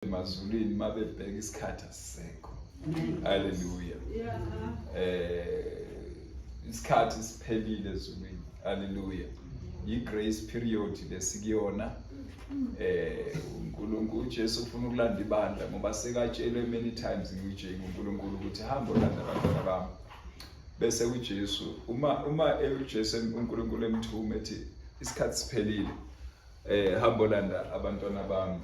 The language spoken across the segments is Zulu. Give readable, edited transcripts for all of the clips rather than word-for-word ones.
emazulwini mabebheka isikhathi asisekho. Haleluya. Isikhathi siphelile ezulwini. Haleluya. Yi-grace period lesikuyona. uNkulunkulu uJesu ufuna ukulanda ibandla ngoba sekatshelwe many times uNkulunkulu ukuthi hamba olanda abantwana bami. Bese uJesu uma uJesu uNkulunkulu emthuma ethi isikhathi siphelile, hamba olanda abantwana bami.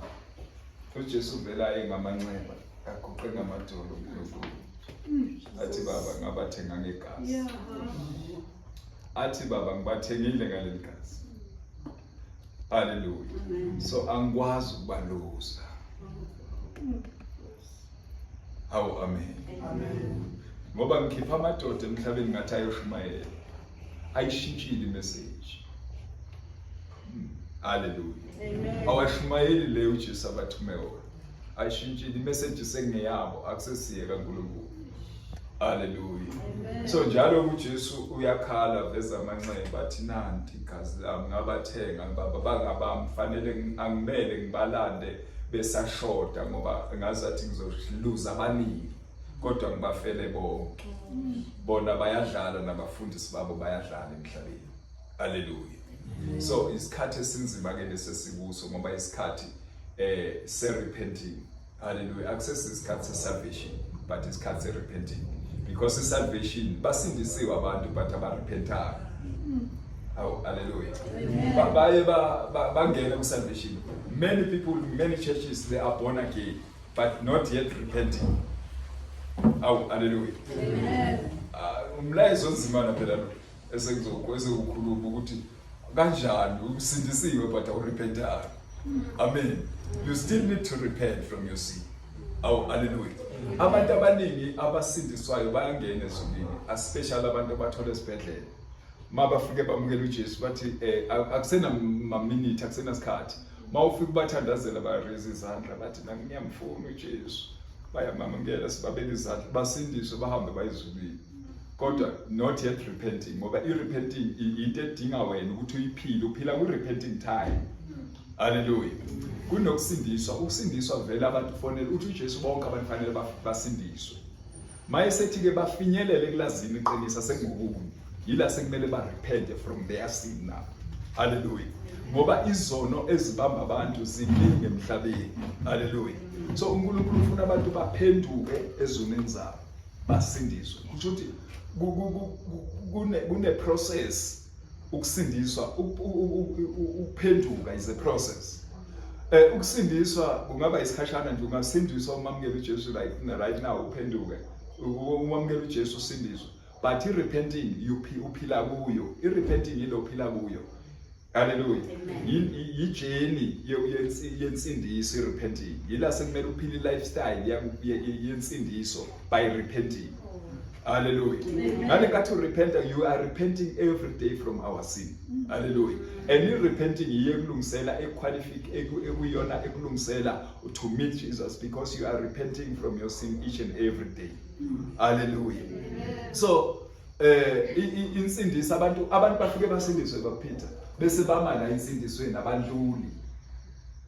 uJesu vela engamanxeba aguqe ngamadolo uNkulunkulu. Athi baba ngabathenga ngegazi. Athi baba ngibathengile ngaleli gazi. Hallelujah. So angikwazi ukubaluza. Hawu amen. Ngoba ngikhipha amadoda emhlabeni ngathi ayoshumayela. Ayishintshile imessage. Hallelujah. Awashumayeli le uJesu abathume wona. Ayishintshile imessage sengeyabo akusesiye kaNkulunkulu. Hallelujah. So njalo uJesu uyakhala veza amanxeba athi nanti igazi lami ngabathenga baba bangabami fanele angimele ngibalande besashoda ngoba ngazathi ngizoluza abaningi kodwa ngibafele bonke. Bona bayadlala nabafundisi babo bayadlala emhlabeni. Hallelujah. So isikhathi esinzima ke lesesibuso ngoba isikhathi se-repenting. Hallelujah. Access isikhathi se-salvation but isikhathi se-repenting. Because salvation basindisiwe abantu but abarepentanga. Oh, hallelujah. Baye bangena ku-salvation. Many people, many churches, they are born again but not yet repenting. Oh, hallelujah. Umlayezo onzima phela lo esekuzokhuluma ukuthi kanjani usindisiwe but awurepentanga. Amen. You still need to repent from your sin. Oh, hallelujah. Abantu abaningi abasindiswayo bayangena ezulwini, especially abantu abathola esibhedlela. Mabafike bamukela uJesu bathi akusena minute, akusena sikhathi. Mawufika bathandazela bayareza izandla bathi ngiyamfuna uJesu. Bayamamukela sibabeka izandla basindiswe bahambe bayezulwini. Kodwa not yet repenting ngoba i-repenting into edinga wena ukuthi uyiphile, uphila ku-repenting time. Hallelujah. Kunokusindiswa, ukusindiswa vele abantu kufanele uthi uJesu bonke abantu fanele basindiswe. Mayesethi ke bafinyelele kulazini iqinisa sekungubuni. Yila sekumele barepent from their sin now. Hallelujah. Ngoba izono ezibamba abantu ziningi emhlabeni. Hallelujah. So uNkulunkulu ufuna abantu baphenduke ezonweni zabo, basindiswe. Kusho ukuthi kune process ukusindiswa, ukuphenduka is a process. Ukusindiswa kungaba isikhashana nje, ungasindiswa umamukela uJesu right now uphenduke. Umamukela uJesu usindiswa. But i-repenting uphila kuyo. I-repenting yilo uphila kuyo. Hallelujah. Yi-journey yensindiso i-repenting. Yila sekumele uphile i-lifestyle yensindiso by repenting. Hallelujah. Ngale kathi repent, you are repenting every day from our sin. Hallelujah. And in repenting iyekulungisela ekuyona ekulungisela to meet Jesus because you are repenting from your sin each and every day. Hallelujah. So insindisa abantu bafike basindiswe baphitha bese bamala insindisweni abandluli.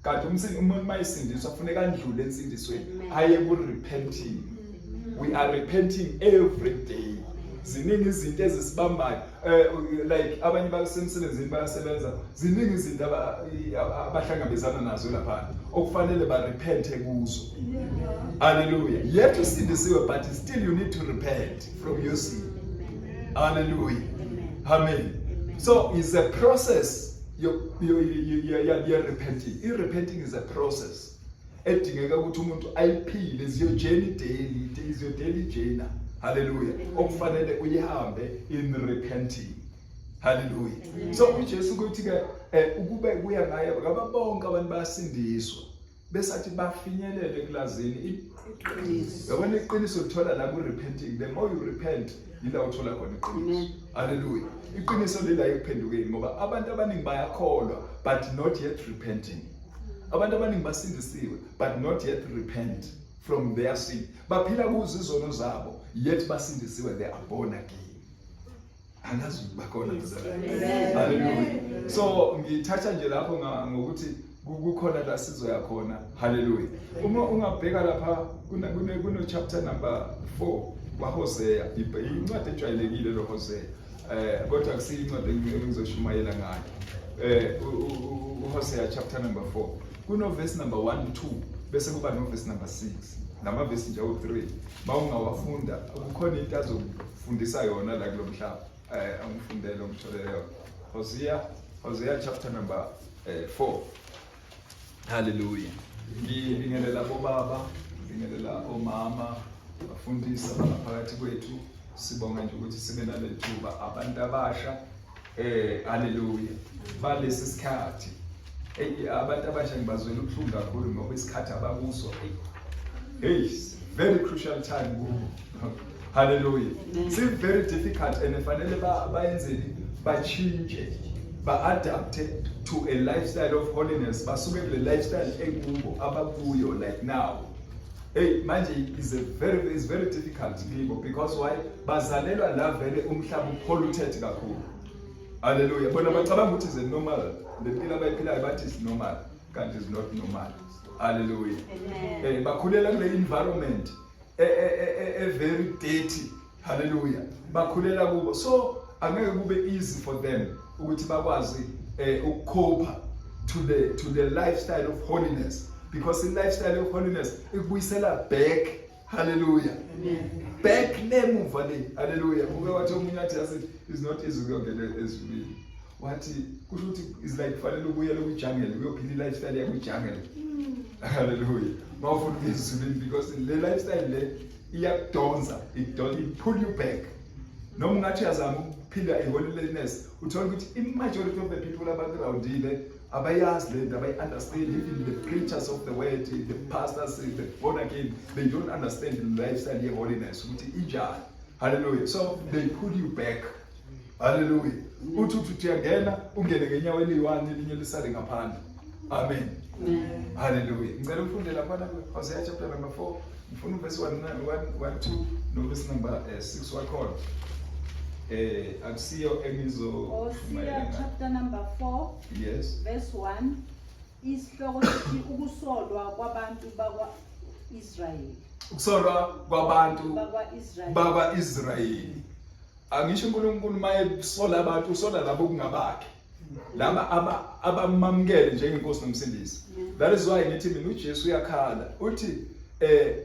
Kanti umuntu mayisindiswa kufuneka andlule insindisweni aye ku repenting. We are repenting every day. Ziningi izinto ezisibambayo like abanye basemsebenzini bayasebenza, ziningi izinto abahlangabezana nazo lapha okufanele barepente kuzo. Hallelujah. Yet usindisiwe but still you need to repent from your sin. Hallelujah. Amen. So it's a process. You're repenting. Repenting is a process. Edingeka ukuthi umuntu ayiphile is your journey daily, it is your daily journey. Hallelujah. Okufanele uyihambe in repenting. Hallelujah. So uJesu ukuthi ke ukube kuya ngaye ngaba bonke abantu bayasindiswa bese athi bafinyelele kulazini iqiniso. Yabona iqiniso lithola la ku repenting. The more you repent yila uthola khona iqiniso. Hallelujah. Iqiniso lila ekuphendukeni ngoba abantu abaningi bayakholwa but not yet repenting. Abantu abaningi basindisiwe but not yet repent from their sin. Baphila kuzo izono zabo yet basindisiwe, they are born again. Angazi bakhona. Hallelujah. So ngithatha nje lapho ngokuthi kukhona la sizoya khona. Hallelujah. Uma ungabheka lapha kuno chapter number 4 kwaHosea, incwadi ejwayelekile lo Hosea. Kodwa akusiyo incwadi engizoshumayela ngayo. uHosea chapter number 4. Kuno verse number 1 2 bese kuba no verse number 6. Nama verse nje u3. Mawungawafunda kukhona into azofundisa yona la kulomhlaba. Angifundele umtholeleyo. Hosea chapter number 4. Hallelujah. Ngibingelela bobaba, ngibingelela omama, bafundisa phakathi kwethu. Sibonga nje ukuthi sibe nale thuba abantu abasha. Hallelujah. Balesi sikhathi. Abantu abasha ngibazwela ubuhlungu kakhulu ngoba isikhathi abakuso. Very crucial time. Hallelujah. It's very difficult and fanele bayenzeni bachinje, ba-adapt to a lifestyle of holiness. Basuke kule lifestyle ekubo abakuyo like now. Manje is very difficult people because why? Bazalelwa la vele umhlaba polluted kakhulu. Hallelujah. Bona bacabanga ukuthi is normal. Lempilo abayiphilayo bathi is normal, kanti is not normal. Hallelujah. Bakhulela kule environment very dirty. Hallelujah. Bakhulela kubo. So angeke kube easy for them ukuthi bakwazi ukucope to the lifestyle of holiness, because in lifestyle of holiness ikubuyisela back. Hallelujah. Back nemuva le. Hallelujah. Kuke wathi omunye athi is not easy ukuyongena ezulwini. Wathi kusho ukuthi is like fanele ubuyele kwijungle uyophila lifestyle yakwijungle. Hallelujah. Mawufuna ukuzulwini because le lifestyle le iyakudonsa, it pull you back. Noma ungathi yazama ukuphila holiness, uthola ukuthi majority of the people around here abayazi le ndaba, understand. Even the preachers of the word, the pastors, the born again, they don't understand the lifestyle of holiness ukuthi injani. Hallelujah. So they pull you back. Hallelujah. Uthi uyangena ungene ngenyawo eliyi1 elinye lisale ngaphandle. Amen. Hallelujah. Ngicela ufunde lapha Hosea chapter number 4. Ngifuna verse 1 2 no verse number 6 wakhona. Akusiyo engizo Hosea chapter number 4. Yes. Verse 1. Isihloko sithi ukusolwa kwabantu bakwa-Israyeli. Ukusolwa kwabantu bakwa-Israyeli. Angisho uNkulunkulu maye sola abantu usola labo kungabakhe. Laba abamamukele njengenkosi nomsindisi. That is why ngithi mina uJesu uyakhala uthi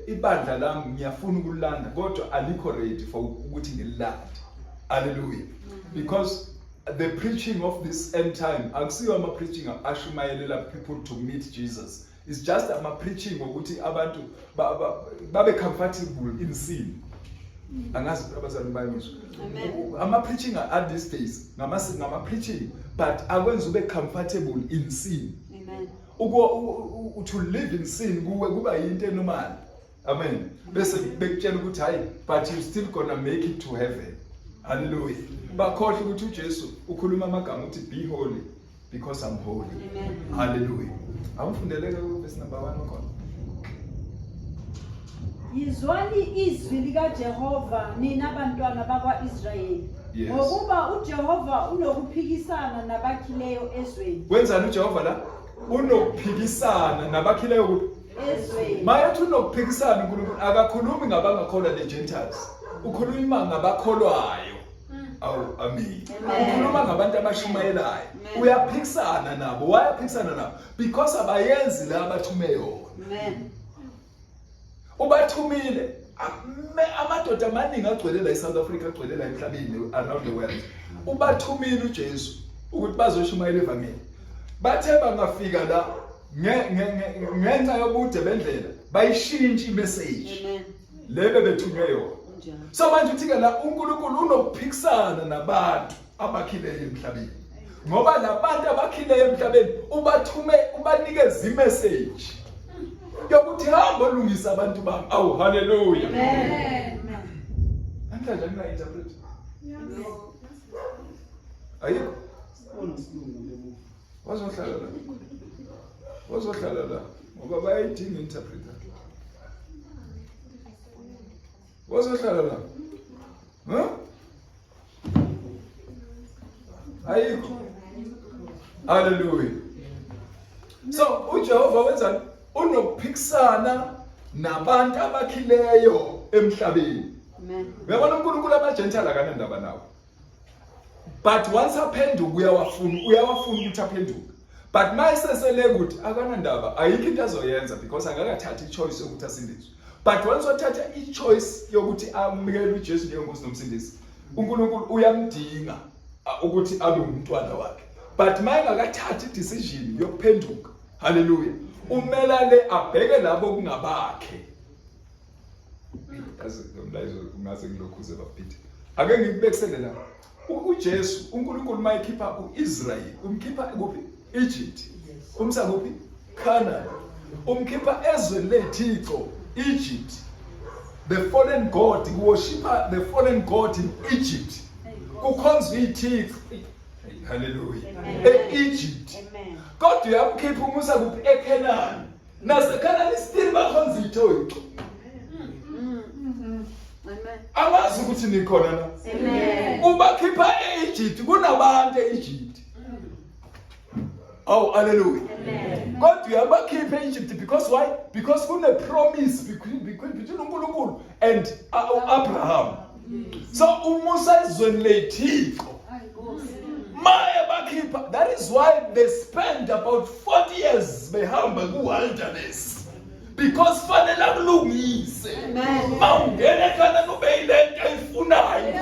ibandla lami ngiyafuna ukulanda kodwa alikho ready for ukuthi ngililande. Hallelujah. Because the preaching of this end time akusiyo ama preaching ashumayelela people to meet Jesus. It's just ama preaching ukuthi abantu babe comfortable in sin. Angazi abazali bayizwa. Ama preaching at these days ngama preaching but akwenza ube comfortable in sin. Amen. To live in sin kuba yinto enormal. Amen. Bese bekutshela ukuthi hayi but you still gonna make it to heaven. Hallelujah. Bakhohle ukuthi uJesu ukhuluma amagama uthi be holy because I'm holy. Amen. Hallelujah. Awufundeleke verse number 1 khona. Yizwani izwi likaJehova nina abantwana bakwa-Israyeli. Ngokuba uJehova unokuphikisana nabakhileyo ezweni. Wenzani uJehova la? Unokuphikisana nabakhileyo ezweni. Mayathi unokuphikisana uNkulunkulu akakhulumi ngabangakholwa the Gentiles. Ukhuluma ngabakholwayo. Awu amen. Ukhuluma ngabantu abashumayelayo. Uyaphikisana nabo. Wayaphikisana nabo because abayenzi la abathume yona. Amen. Ubathumile amadoda amaningi agcwele la eSouth Africa, agcwele la emhlabeni around the world. Ubathumile uJesu ukuthi bazoshumayela evangeli. Bathe bangafika la ngenxa yobude bendlela bayishintsha imessage. Amen. Lebe bethunywe yona. So manje uthi ke la uNkulunkulu unokuphikisana nabantu abakhileyo emhlabeni. Ngoba labantu abakhileyo emhlabeni ubathume ubanikeza imessage yokuthi hamba olungisa abantu bami. Awu hallelujah. Amen. Angaje ngina interpret. Ayikho. Wazohlala la. Ngoba bayayidinga interpreter. Wazohlala la. Ayikho. Hallelujah. So uJehova wenzani? Unokuphikisana nabantu abakhileyo emhlabeni. Amen. Uyabona uNkulunkulu amaGentile akanandaba nawo. But once aphenduka uyawafuna ukuthi aphenduke. But mayisesele ukuthi akanandaba ayikho into azoyenza because akakathatha ichoice yokuthi asindiswe. But once wathatha ichoice yokuthi amukele uJesu njengenkosi nomsindisi, uNkulunkulu uyamdinga ukuthi abe umntwana wakhe. But mayengakathathi idecision yokuphenduka, hallelujah, umelale abheke labo kungabakhe. Umlayezo ungaze ngilokhuze bafithe. Ake ngikubekisele la. uJesu uNkulunkulu mayikhipha uIsrael, umkhipha kuphi? Egypt. Umsa kuphi? Canaan. Umkhipha ezweni leThixo, Egypt. The fallen god, worshiper the fallen god in Egypt. Kukhonzwa iThixo. Hallelujah. Egypt. Amen. Kodwa uyamkhipha umusa kuphi? eCanaan. NaseCanaan still bakhonza iThixo. Amen. Awazi ukuthi nikhona la. Amen. Ubakhipha eEgypt, kunabantu eEgypt. Oh, hallelujah. Amen. God uyabakhipha eEgypt because why? Because kune promise between uNkulunkulu and Abraham. So umusa ezweni leThixo. Maya bakhipha. That is why they spent about 40 years behamba ku-wilderness. Because fanele akulungise. Mawungena ekhaya ube yilento ayifunayo.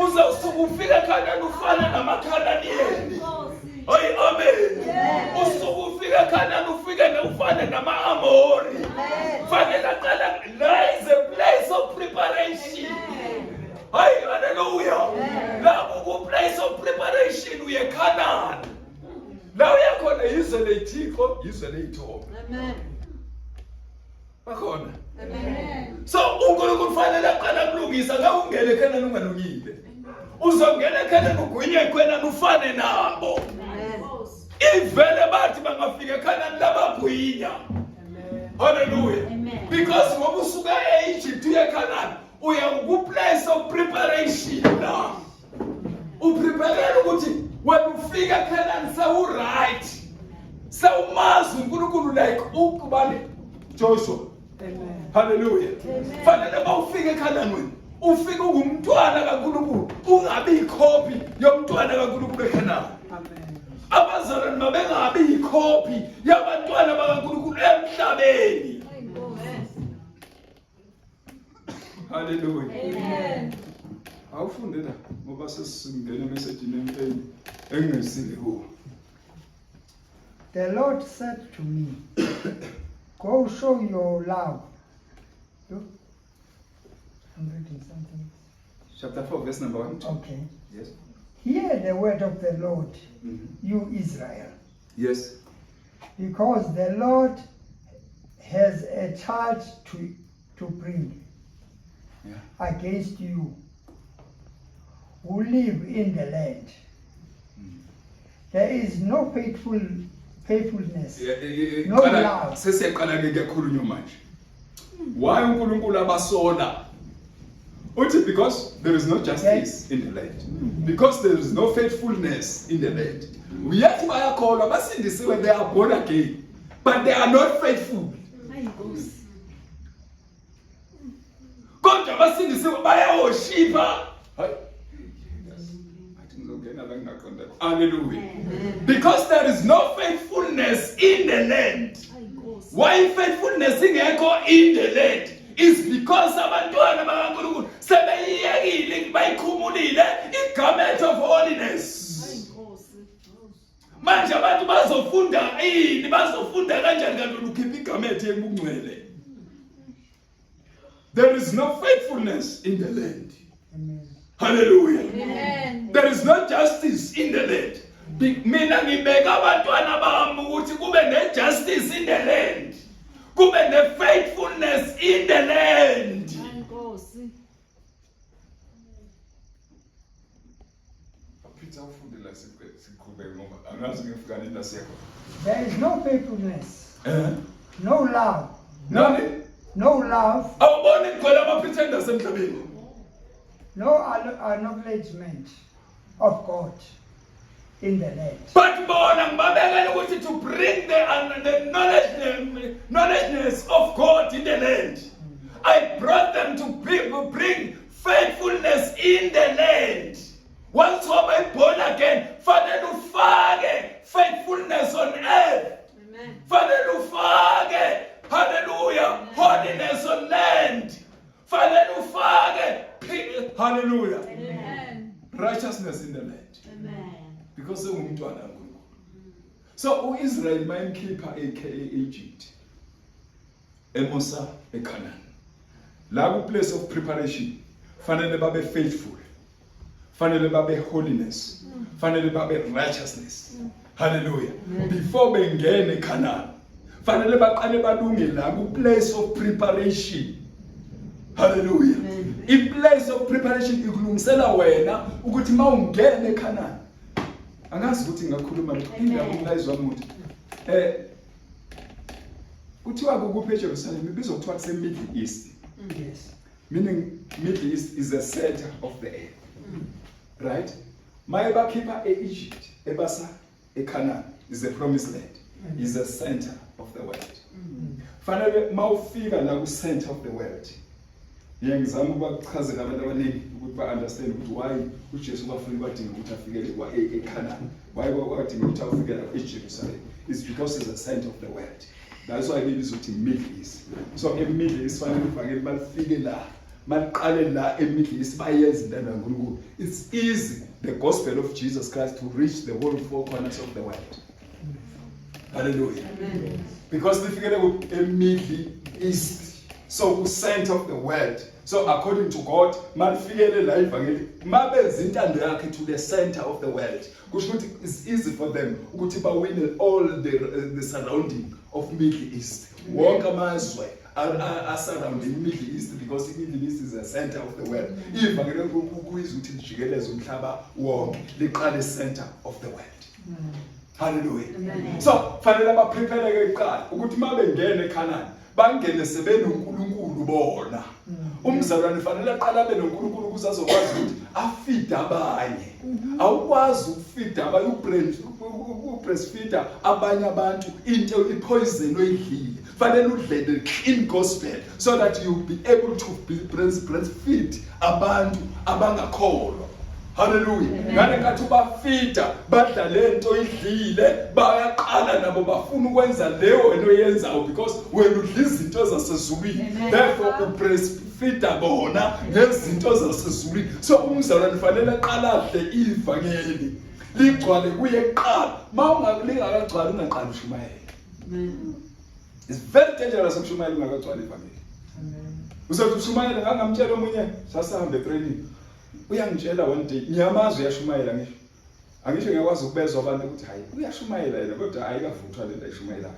Uzawusuka ufika ekhaya ufana namakhananiyeni. Hayi amen. Usuka ufika ekhaya ufike ufana nama-Amori. Fanele aqala. There is a place of preparation. Hayi hallelujah. Lapho ku place of preparation uye eKhanani. La uyakhona izwe leThixo, izwe leThixo. Amen. Bakhona. Amen. So uNkulunkulu fanele aqala kulungisa nga ungene eKhanani ungalungile. Uzongena eKhanani ugwinye eKhanani ufane nabo. Ivele bathi bangafika eKhanani labagwinya. Hallelujah. Amen. Because ngoba usuka eEgypt uye eKhanani uya ku place of preparation la. Uprepare ukuthi when ufika eKhanani sawu right. Sawumazi uNkulunkulu like ukubani Joshua. Amen. Hallelujah. Fanele bawufike eKhanani wena. Ufike ungumntwana kaNkulunkulu, ungabi ikopi yomntwana kaNkulunkulu eKhanani. Amen. Abazalwane mabengabi ikopi yabantwana bakaNkulunkulu emhlabeni. Hallelujah. Amen. Awufunde la ngoba sesingena message engesile ho. The Lord said to me, go show your love. Look, I'm reading something. Chapter 4 verse number 1. Okay. Yes. Hear the word of the Lord, Mhm. you Israel, Yes. because the Lord has a charge to bring Yeah. against you who live in the land. There is no faithfulness. No love. Sesiyaqala ke kuyakhulunywa manje. Why uNkulunkulu abasola? Uthi because there is no justice in the land. Because there is no faithfulness in the land. Uyathi bayakholwa basindisiwe, they are born again, but they are not faithful. Kodwa basindisiwe bayaworshipha. Hayi. Athi ngizongena la ngingaqonda. Hallelujah. Because there is no faithfulness in the land. Why faithfulness ingekho in the land is because abantwana bakaNkulunkulu sebeyiyekile bayikhumulile igarment of holiness. Manje abantu bazofunda ini, bazofunda kanjani kanti ukhipha igarment yebungcwele? There is no faithfulness in the land. Amen. Hallelujah. Amen. There is no justice in the land. Mina ngibeka abantwana bami ukuthi kube ne justice in the land. Kube ne faithfulness in the land. Apitha ufunde la siqhubeke ngoba angazi ngifika nini la siyakho. There is no faithfulness, no love, Nani? no love, Awuboni ngicela ama-pretenders emhlabeni. no acknowledgement of God. in the land. But bona ngibabekela ukuthi to bring the knowledgeness of God in the land. I brought them to bring faithfulness in the land. Once you are born again, Father, to fage faithfulness on earth. Amen. Father, to fage, hallelujah, holiness on land. Father, to fage, hallelujah, Amen. righteousness in the land. Amen. Because ungumntwana kaNkulunkulu. So uIsrael mayimkhipha eEgypt, eMosa, eCanaan. La ku place of preparation, fanele babe faithful. Fanele babe holiness. Fanele babe righteousness. Hallelujah. Before bengene eCanaan, fanele baqale balunge la ku place of preparation. Hallelujah. In place of preparation ikulungisela wena ukuthi mawungene eCanaan. Angazi ukuthi ngakhuluma ngizwa umuntu. Kuthiwa kukuphi eJerusalem ibizwa kuthiwa kuse Middle East. Yes. Meaning Middle East is the center of the earth. Right? Maye bakhipha eEgypt, ebasa eCanaan is the promised land. Is the center of the world. Fanele mawufika la ku center of the world. Ngiyangizama ukuchazela abantu abaningi ukuthi ba-understand ukuthi why uJesu bafuna badinga ukuthi afikele eCanaan. Why wadinga ukuthi afikele eJerusalem? It's because it's the center of the world. That's why it is with Middle East. So in Middle East fanele ufake balifike la. Maliqale la eMiddle East bayenze intando kaNkulunkulu. It's easy the gospel of Jesus Christ to reach the whole four corners of the world. Hallelujah. Amen. Because lifikele eMiddle East. So center of the world. So according to God, malifikele la ivangeli mabenza intando yakhe to the center of the world. Kusho ukuthi it's easy for them ukuthi bawine all the surrounding of Middle East. Wonke amazwe are surrounding Middle East because Middle East is the center of the world. Ivangeli kuyizwa ukuthi lijikeleze umhlaba wonke liqale center of the world. Hallelujah. Amen. So fanele baprepare eqala ukuthi mabengene eCanaan bangene sebenoNkulunkulu bona. Umzalwane fanele aqala abe noNkulunkulu ukuze azokwazi ukuthi afeed abanye. Awukwazi ukufeed abanye ubreastfeed abanye abantu into ipoison oyidlile. Fanele udlele in gospel so that you be able to breastfeed abantu abangakholwa. Hallelujah. Ngane ngathi ubafeeda badla lento idlile bayaqala nabo bafuna ukwenza leyo wena oyenzayo because wena udla izinto zasezulwini. Therefore ubreastfeeda bona ngezinto zasezulwini. So umzalwane fanele aqala adle ivangeli ligcwale kuye eqala. Mawungalingakagcwali ungaqali ushumayela. Amen. It's very dangerous ukushumayela ungakagcwali ivangeli. Uzothi ushumayela ngangamtshela omunye sasahambe training. Uyangitshela one day ngiyamazi uyashumayela ngisho. Angisho ngiyakwazi ukubezwa abantu ukuthi hayi uyashumayela yena kodwa ayikavuthwa lento ayishumayela.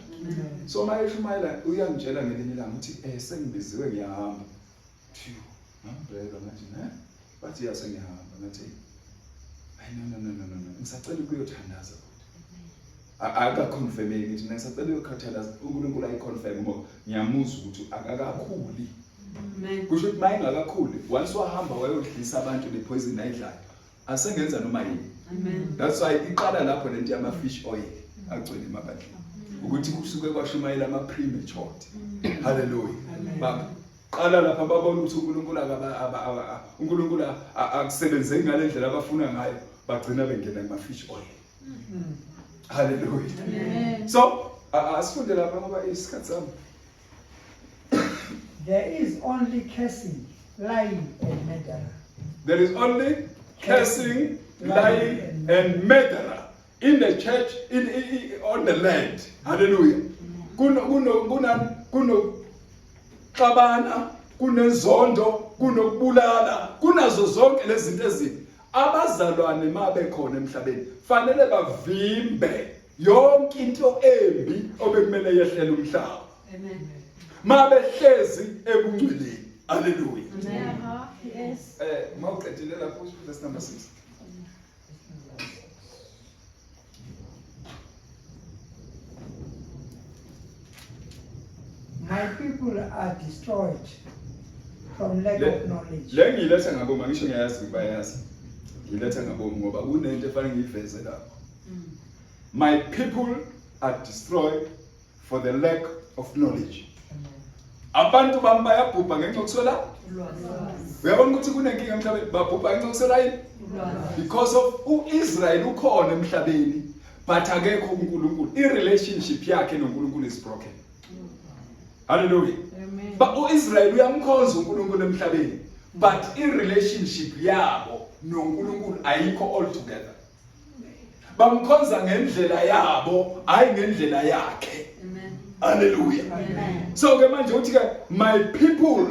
So maye shumayela uyangitshela ngelinye ilanga ukuthi sengibiziwe ngiyahamba. Ngambheka ngathi ne? Bathi yase ngiyahamba ngathi hayi no. Ngisacela ukuyothandaza kodwa. Akaconfirm ngithi ngisacela ukukhathaza uNkulunkulu ayiconfirm ngoba ngiyamuzwa ukuthi akakakhuli. Amen. Kusho ukuthi maye ngakakhuli once wahamba wayodlisa abantu lepoison ayidlayo asengenza noma yini. Amen. That's why iqala lapho lento yama fish oil agcwele emabandleni ukuthi kusuke kwashumayela ama premature. Hallelujah. Baba qala lapha babona ukuthi uNkulunkulu akusebenze ngalendlela abafuna ngayo bagcina bengena kuma fish oil. Hallelujah. Amen. So asifunde lapha ngoba isikhathi sami. There is only cursing, lying, and murder. There is only cursing, lying, and murder in the church, on the land. Hallelujah. Kuno xabana, kunezondo, kunokubulala, kunazo zonke lezi zinto ezini. Abazalwane mabe khona emhlabeni fanele bavimbe yonke into embi obekumele yehlele umhlaba. Amen. Mabe hlezi ebungcweleni. Hallelujah. Amen. Yes. Mawuqedile lapho verse number 6. My people are destroyed from lack of knowledge. Le ngiletha ngabo ngisho ngiyazi bayazi. Ngiletha ngabo ngoba kunento efanele ngiyiveze lapho. My people are destroyed for the lack of knowledge. Abantu bami bayabhubha ngenxa yokuswela. Uyabona ukuthi kunenkinga emhlabeni babhubha ngenxa yokuswela yini? Because of uIsrael ukhona emhlabeni but akekho uNkulunkulu. I-relationship yakhe noNkulunkulu is broken. Hallelujah. Amen. But uIsrael uyamkhonza uNkulunkulu emhlabeni but i-relationship yabo noNkulunkulu ayikho all together. Bamkhonza ngendlela yabo hayi ngendlela yakhe. Amen. Hallelujah. Amen. So ke manje uthi ke my people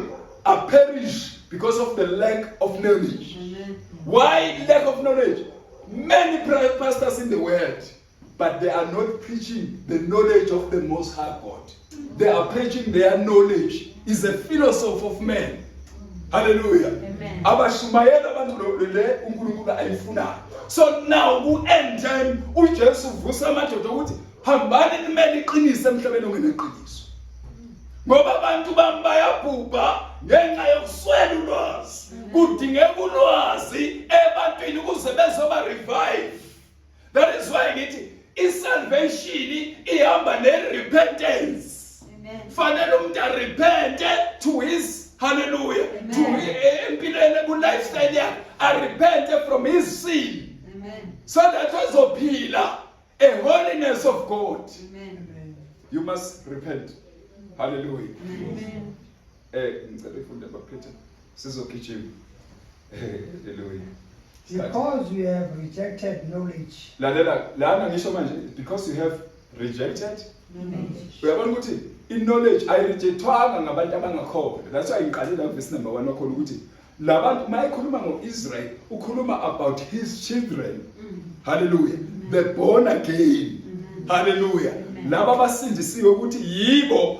are perish because of the lack of knowledge. Amen. Why lack of knowledge? Many pastors in the world, but they are not preaching the knowledge of the Most High God. They are preaching their knowledge is a philosophy of man. Hallelujah. Amen. Abashumayela abantu le uNkulunkulu ayifunayo. So now ku-end time uJesu uvusa amadoda ukuthi hambani nimele iqiniso emhlabeni ongeneqiniso. Ngoba abantu bami bayabhubha ngenxa yokuswela ulwazi. Kudingeka ulwazi ebantwini ukuze bezoba revive. That is why ngithi i-salvation ihamba ne-repentance. Amen. Fanele umuntu arepente to his hallelujah. Amen. To empilweni ku-lifestyle yakhe arepente from his sin. Amen. So that azophila a holiness of God. Amen. You must repent. Hallelujah. Amen. Ngicela ifunde baphethe sizogijima. Hallelujah. Because you have rejected knowledge. Lalela lana ngisho manje because you have rejected. Knowledge. Uyabona ukuthi i-knowledge ayirejectwanga ngabantu abangakholwa. That's why ngiqalela verse number 1 wakhona ukuthi labantu mayikhuluma ngo-Israel ukhuluma about his children. Hallelujah. The born again. Hallelujah. Laba abasindisiwe ukuthi yibo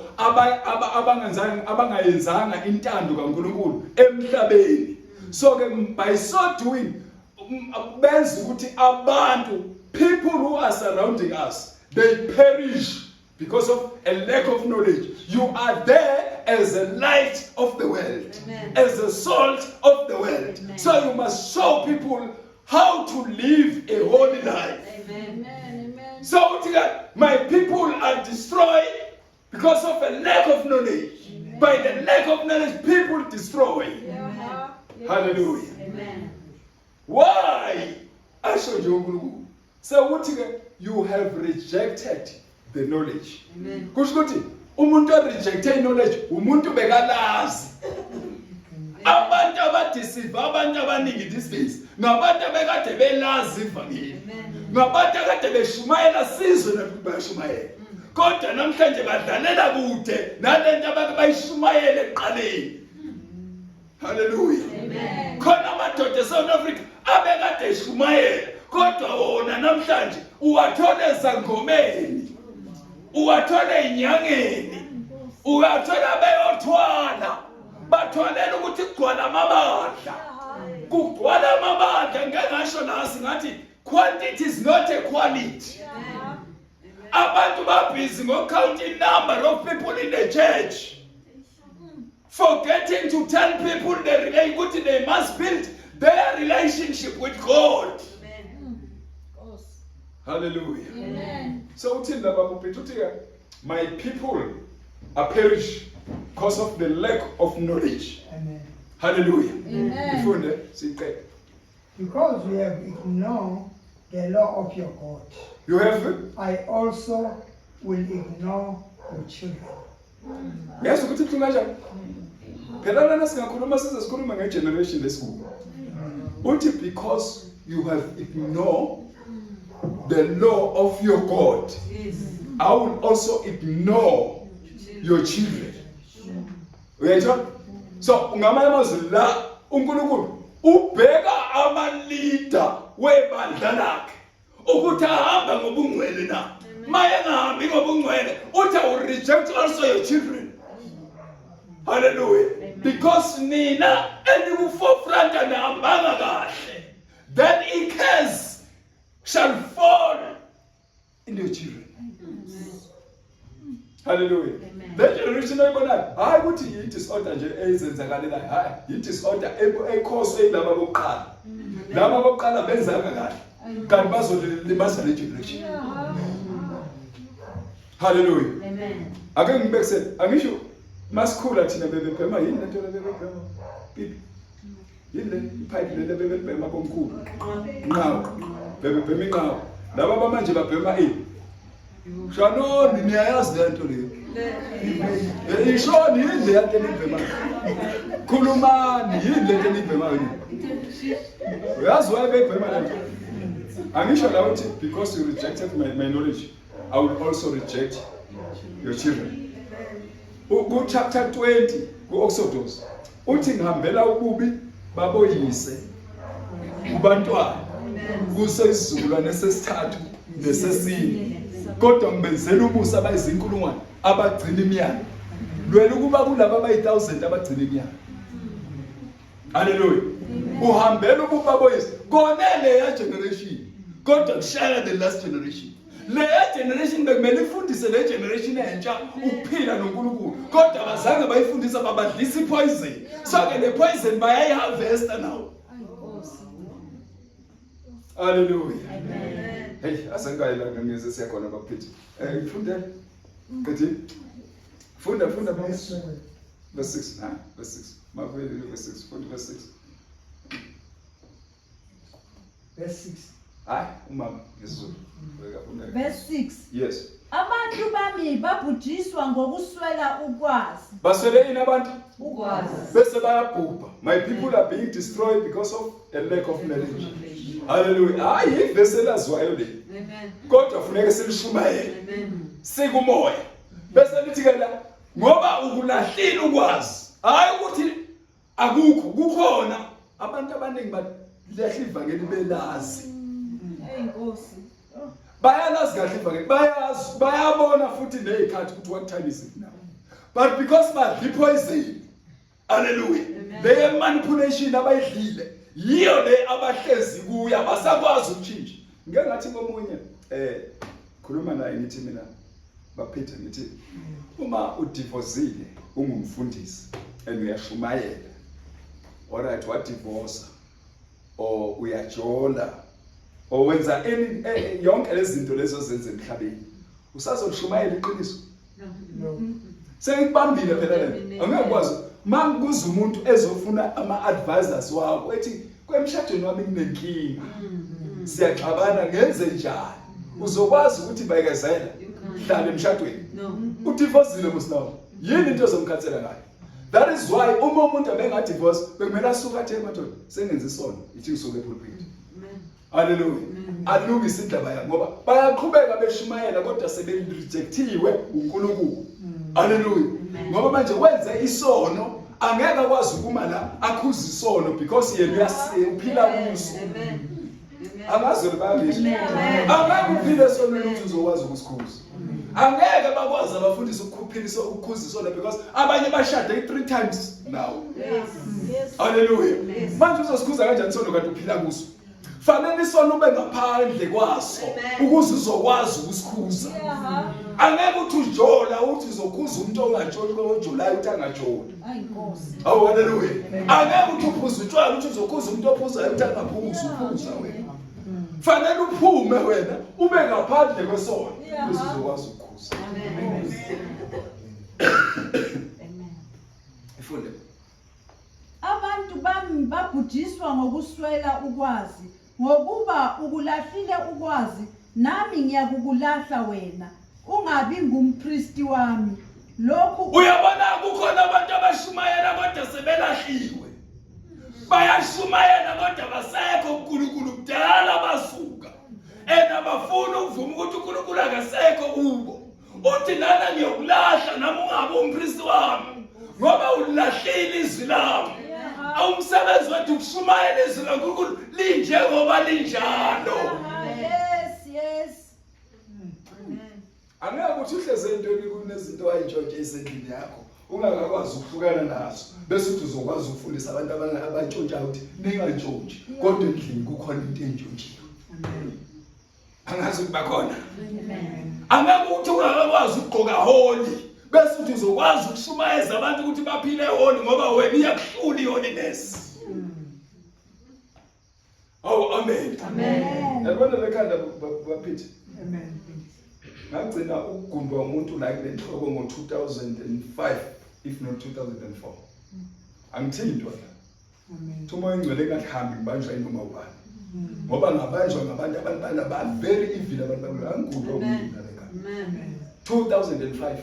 abangayenzanga intando kaNkulunkulu emhlabeni. So ke by so doing benza ukuthi abantu people who are surrounding us they perish because of a lack of knowledge. You are there as a light of the world. Amen. As a salt of the world. Amen. So you must show people how to live a holy life. Amen. Amen. So my people are destroyed because of a lack of knowledge. By the lack of knowledge, people destroy. Yeah. Hallelujah. Amen. Why? So you have rejected the knowledge. Amen. Kushukuthi umuntu rejected knowledge, umuntu bekalazi. Abantu abadeceive abantu abaningi these days. Ngabantu abekade belazi ivangeli. Ngabantu akade beshumayela sizwe nabashumayela. Kodwa namhlanje badlalela kude nalento abayishumayela eqaleni. Hallelujah. Amen. Khona amadoda eSouth Africa abekade eshumayela kodwa wona namhlanje uwathola ezangomeni. Uwathola inyangeni. Uwathola beyothwala. Batholela ukuthi kugcwala amabandla. Kugcwala amabandla ngengasho nasi ngathi quantity is not a quality. Abantu babhizi ngokount number of people in the church. Forgetting to tell people they must build their relationship with God. Hallelujah. Amen. So my people are perish because of the lack of knowledge. Amen. Hallelujah. Amen. Ifunde siqe. Because you have ignored the law of your God, You have I also will ignore your children. yazi ukuthi kuthi kanjani? Phela lana singakhuluma sikhuluma ngegeneration lesikubo. Uthi because you have ignored the law of your God, Yes. I will also ignore your children. Uyayithola? So ngamanye amazwi la uNkulunkulu ubheka ama-leader webandla lakhe ukuthi ahamba ngobungcwele na. Maye engahambi ngobungcwele uthi will reject also your children. Hallelujah. Because nina eniku-forefront anihambanga kahle, then a curse shall fall in your children. Hallelujah. Amen. That generation ayibonayo hayi ukuthi yi-disorder nje ezenzakalelayo, hayi yi-disorder ekhoswe yilaba bokuqala. Laba bokuqala benzanga kahle kanti bazolimaza le generation. Hallelujah. Amen. Ake ngibekisele angisho masikhula thina bebebhema yini lento lebebhema pipi yile ipipe le bebebhema komkhulu nqawo bebebhema inqawo laba bamanje babhema Shanoni niyayazi lento le ishoni yini lento lebhema khulumani yini lento lebhema uyazi why bebhema lento angisho la uthi because you rejected my knowledge I will also reject your children. Go chapter 20, go Exodus. Uthi ngihambela ububi baboyise kubantwana kusesizukulwane sesithathu nesesine kodwa ngibenzela ubusa abayizinkulungwane abagcina imiyalo lwela ukuba kulabo abayi1000 abagcina imiyalo. Hallelujah. Uhambela ububi baboyise konele ya generation kodwa kushaya the last generation. Le generation bekumele ifundise le generation entsha ukuphila noNkulunkulu kodwa abazange bayifundisa babadlisa ipoison so ke le poison bayayiharvest now. Hallelujah. Amen. Hey asengayila ngiyeze siyakhona baphithi ngifundele kathi funda verse 6 verse 6 maveli verse 6 funda verse 6 verse 6 hayi umama ngesizulu. Verse 6. Yes. Abantu bami babhujiswa ngokuswela ukwazi. Baswele ini abantu? Ukwazi. Bese bayabhubha. My people are being destroyed because of a lack of knowledge. Hallelujah. Hayi verse lazwayo le. Amen. Kodwa funeka silishumayele. Amen. Sikumoya. Bese lithi ke la ngoba ukulahlile ukwazi. Hayi ukuthi akukho kukhona abantu abaningi balahla ivangeli belazi. Enkosi. Bayalazi kahle ivangeli bayazi bayabona futhi nezikhathi ukuthi what time is it now. But because badli poison. Hallelujah. Le manipulation abayidlile yiyo le abahlezi kuya basakwazi ukuchinja. Ngeke ngathi komunye khuluma naye ngithi mina baphethe ngithi uma udivorceile ungumfundisi and uyashumayela alright what divorce or uyajola or wenza yonke lezi zinto lezo zenze emhlabeni usazolishumayela iqiniso no sengibambile phela lento angekwazi manguza umuntu ezofuna ama advisors wakho ethi kwemshadweni wami kunenkinga siyaxabana ngenze njani uzokwazi ukuthi bayikezela hlala emshadweni udivorceile musinawo yini into ozomkhathela ngayo. That is why uma umuntu abenga divorce bekumele asuka athe madoda sengenza isono ithi usuke epulpit. Hallelujah. Alungisa indaba yakhe ngoba bayaqhubeka beshumayela kodwa sebelirejectiwe uNkulunkulu. Hallelujah. Ngoba manje wenze isono angeke akwazi ukuma la akhuza isono because yena uyaphila kuso. Angazwe bayalisho. Angeke uphile isono ukuthi uzokwazi ukusikhuza. Angeke bakwazi abafundisi ukukhuphilisa ukukhuza isono because abanye bashade 3 times now. Yes. Hallelujah. Manje uzosikhuza kanjani isono kanti uphila kuso? Fanele isono ube ngaphandle kwaso ukuze uzokwazi ukusikhuza. Angeke uthi ujola uthi uzokhuza umuntu ongajoli ojolayo uthi angajoli. Ayinkosi. Awu hallelujah. Angeke uthi uphuza utshwala uthi uzokhuza umuntu ophuzayo uthi angaphuza uphuza wena. Fanele uphume wena ube ngaphandle kwesono ukuze uzokwazi ukukhuza. Amen. Ifunde. Abantu bami babhujiswa ngokuswela ukwazi ngokuba ukulahlile ukwazi nami ngiyakukulahla wena ungabi ngumpristi wami lokhu Uyabona kukhona abantu abashumayela kodwa sebelahliwe. Bayashumayela kodwa basekho uNkulunkulu kudala basuka. Abafuna ukuvuma ukuthi uNkulunkulu akasekho kubo. Uthi lana ngiyokulahla nami ungabi umpristi wami ngoba ulahlile izwi lami. Awumsebenzi wethu ukushumayela izwi laNkulunkulu linjengoba linjalo. Yes. Angeke uthi uhleze entweni kunezinto ayintshontshe esendlini yakho ungakwazi ukuhlukana nazo bese uthi uzokwazi ukufundisa abantu abantshontshayo ukuthi ningantshontshi kodwa endlini kukhona into entshontshiwe. Angazi ukuba khona. Angeke uthi ungakwazi ukugqoka holy bese uthi uzokwazi ukushumayeza abantu ukuthi baphile holy ngoba wena iyakuhlula iholiness. Oh, amen. Amen. Yabona lekhanda baphithi. Amen. Ngagcina ukugundwa umuntu la kule nhloko ngo-2005 if not 2004. Angithintwa la. Amen. Thuma ingcwele engahambi ngibanjwa inoma ubani. Ngoba ngabanjwa ngabantu abantwana ba very evil abantu angigundwa umuntu la lekhanda. Amen. 2005.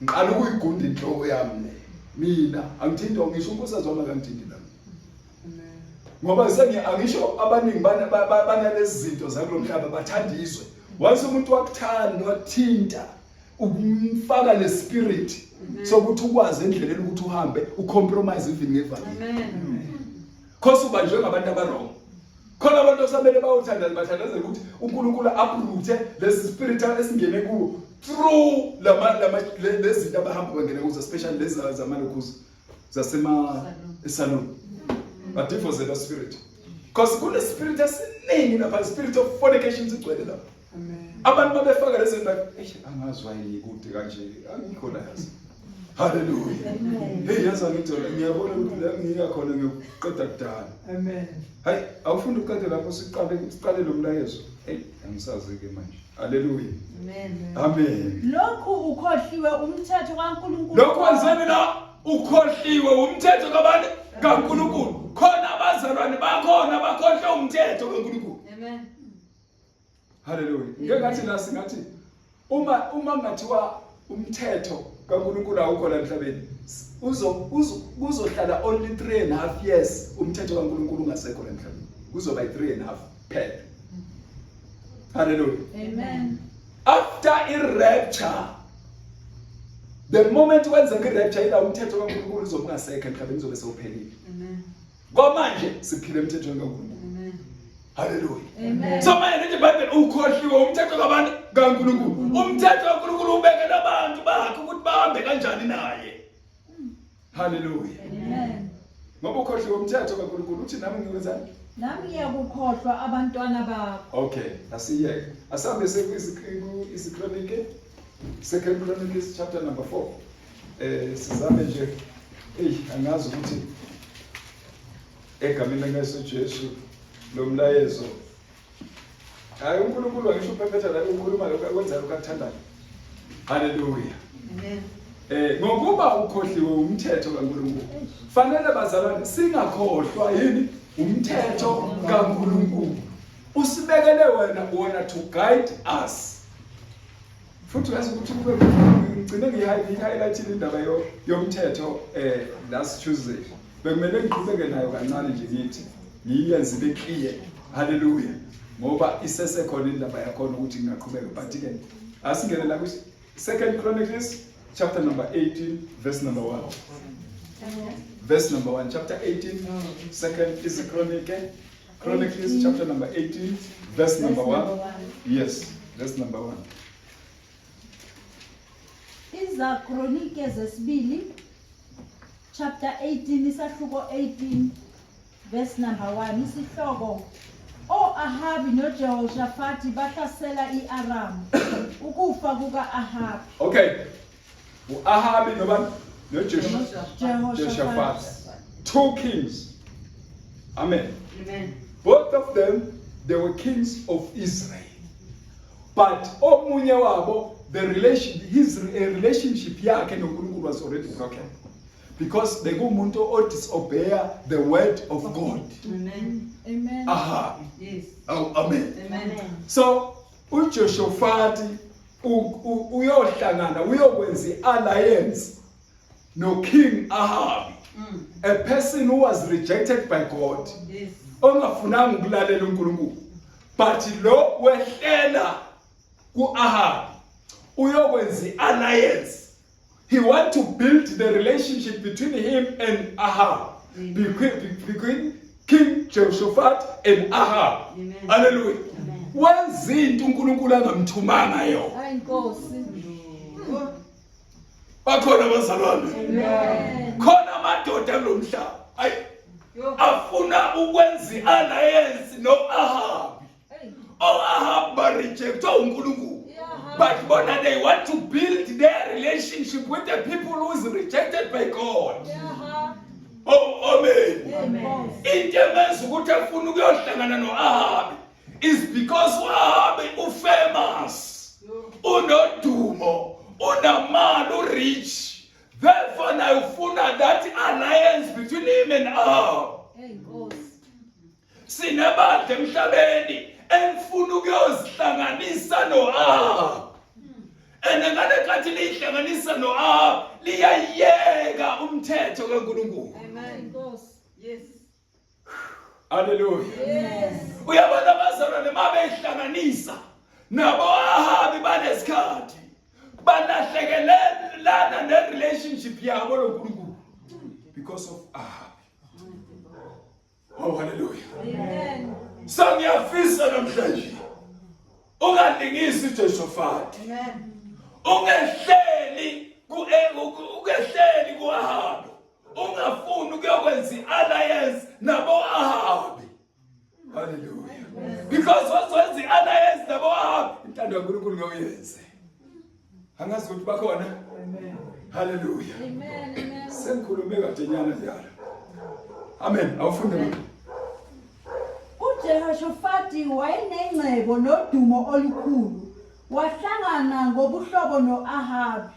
Ngiqala ukuyigunda inhloko yami mina angithintwa ngisho unkosazana kangithinti la. Amen. Ngoba angisho abaningi banalezi zinto zakulomhlaba bathandizwe. Once umuntu wakuthanda wathinta ukumfaka le spirit sokuthi ukwazi endleleni ukuthi uhambe ucompromise even ngevangeli. Amen. Khosi ubanjwe ngabantu abarong. Khona abantu osamele bawuthanda bathandazela ukuthi uNkulunkulu uproot lesi spirit esingene kuwo through lezi zinto abahamba bangena kuzo especially lezi zamalokhuzi zasema esalon. Badivoze the spirit. Because kune spirit esiningi lapha, spirit of fornication sigcwele lapha. Amen. Abantu babefaka lezi zinto angazwa yini kude kanje angikho la yazi. Hallelujah. Hey yaza ngithola ngiyabona ukuthi la ngiyakhona ngiyoqeda kudala. Amen. Hayi awufunda uqede lapho siqale lo mlayezo. Hey angisazi ke manje. Hallelujah. Amen. Amen. Lokhu ukhohliwe umthetho kaNkulunkulu. Lokho kwenzeni la ukhohliwe umthetho kabantu kaNkulunkulu. Khona abazalwane bakhona bakhohle umthetho kaNkulunkulu. Amen. Hallelujah. Ngeke ngathi la singathi uma ngathiwa umthetho kaNkulunkulu awukho la emhlabeni uzohlala only 3.5 years umthetho kaNkulunkulu ungasekho la emhlabeni. Kuzoba 3.5 phela. Hallelujah. Amen. After a rapture, the moment kwenzeka irapture ila umthetho kaNkulunkulu uzoba ungasekho emhlabeni uzobe sewuphelile. Amen. Kwamanje siphila emthethweni kaNkulunkulu. Amen. Hallelujah. Amen. So manje nje Bible ukhohliwe umthetho kabantu kaNkulunkulu. Umthetho kaNkulunkulu ubekela abantu bakhe ukuthi bahambe kanjani naye. Hallelujah. Amen. Ngoba ukhohliwe umthetho kaNkulunkulu uthi nami ngiyokwenzani? Nami ngiyakukhohlwa abantwana bakho. Okay, asiyeke. Asambe isikronike. Second Chronicles chapter number 4. Sizame nje angazi ukuthi egameni likaYesu Jesu lo mlayezo hayi uNkulunkulu angisho uphephetha la ukhuluma lokho akwenza lokho akuthandayo. Hallelujah. Amen. Ngokuba ukhohliwe umthetho kaNkulunkulu fanele bazalwane singakhohlwa yini umthetho kaNkulunkulu usibekele wona to guide us. Futhi yazi ukuthi kube ngicine ngihighlight indaba yomthetho last Tuesday. Bekumele ngiqhubeke nayo kancane nje ngithi ngiyenze ibe clear. Hallelujah. Ngoba isesekhona indaba yakhona ukuthi ngingaqhubeka but ke asingene la ku Second Chronicles chapter number 18 verse number 1. Verse number 1, chapter 18, second is Chronicles chapter number 18, verse number 1. Yes, verse number 1. Izakronike zesibili chapter 18 isahluko 18 verse number 1 isihloko Ahabi noJehoshaphat bahlasela iAram ukufa kukaAhabi. Okay. Ahabi noJehoshaphat. Jehoshaphat. 2 kings. Amen. Amen. Both of them, they were kings of Israel. But omunye wabo, his relationship yakhe noNkulunkulu was already broken. Because the gumuntu o disobey the word of God. Amen. Amen. Aha. Yes. Oh, amen. Amen. So uJehoshaphat uyohlangana uyokwenza alliance no King Ahab. A person who was rejected by God. Yes. Ongafunanga ukulalela uNkulunkulu. But lo wehlela kuAhab uyokwenza alliance. He want to build the relationship between him and Ahab. Between King Jehoshaphat and Ahab. Amen. Hallelujah. Amen. Wenzinto uNkulunkulu angamthumanga yo. Hayi Nkosi. Bakhona abazalwane. Amen. Khona amadoda kulomhlaba. Ayi. Afuna ukwenza alliance noAhab. Ahab ba rejectwa uNkulunkulu. But bona they want to build their relationship with the people who is rejected by God. Oh, amen. into emenza ukuthi afune ukuyohlangana no-Ahabi is because u-Ahabi ufamous, unodumo, unamali, urich. Therefore naye ufuna that alliance between him and Ahab. Sinebandla emhlabeni elifuna ukuyozihlanganisa no-Ahab. Ngale kathi lihlanganisa no-Ahab liyayeka umthetho kaNkulunkulu. Hallelujah. Uyabona abazalwane mabehlanganisa nabo Ahabi banesikhathi balahlekelana ne-relationship yabo noNkulunkulu because of Ahab. Oh, hallelujah. Amen. So ngiyafisa namhlanje ungalingisi uJehoshaphat. Amen. Ungehleli ku-Ahabi. Ungafuni ukuyokwenza i-alliance nabo Ahabi. Hallelujah. Because what's i-alliance nabo Ahabi intando kaNkulunkulu ngoyenze. Angazi ukuthi bakhona. Amen. Hallelujah. Amen. Amen. Sengikhulume kadenyana njalo. Amen. Awufunde mina. uJehoshafati wayenengcebo nodumo olukhulu, wahlangana ngobuhlobo no-Ahabi.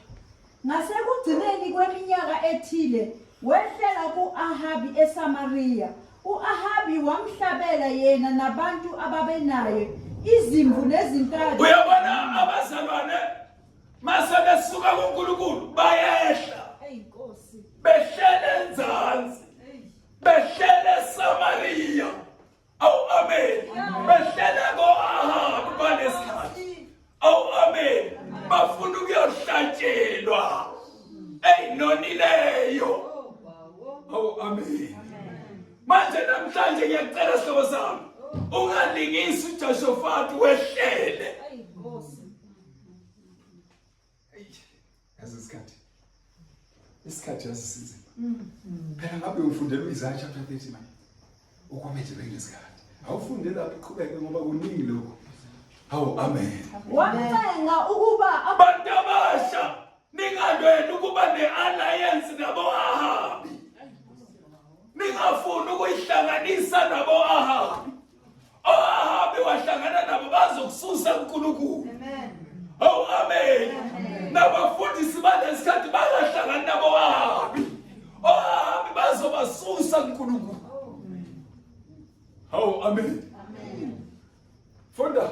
Ngasekugcineni kweminyaka ethile wehlela ku-Ahabi eSamariya. U-Ahabi wamhlabela yena nabantu ababenaye izimvu nezinkabi. Uyabona abazalwane mase besuka kuNkulunkulu bayehla. Nkosi. Behlele enzansi. Behlele eSamariya. Awu amen. Behlele ko-Ahabi banesikhathi. Awu amen. Bafuna ukuyohlatshelwa eyinonileyo. Awu amen. Manje namhlanje ngiyacela sihlobo sami ungalingisi uJehoshaphat wehlele. Isikhathi yasisize. Phela ngabe ufundela uIsaiah chapter 30 manje. Ukomethe bengesikhathi. Awufunde lapho iqhubeke ngoba kuningi lokho. Hawu amen. Wacenga ukuba abantu abasha ningalwela ukuba ne-alliance nabo Ahabi. Ningafuni ukuyihlanganisa nabo Ahabi. Ahabi wahlangana nabo bazokususa uNkulunkulu. Amen. Oh amen. Nabafundisi balesikhathi bangahlangana nabo Ahabi. Ahabi bazobasusa uNkulunkulu. Oh amen. Amen. Funda.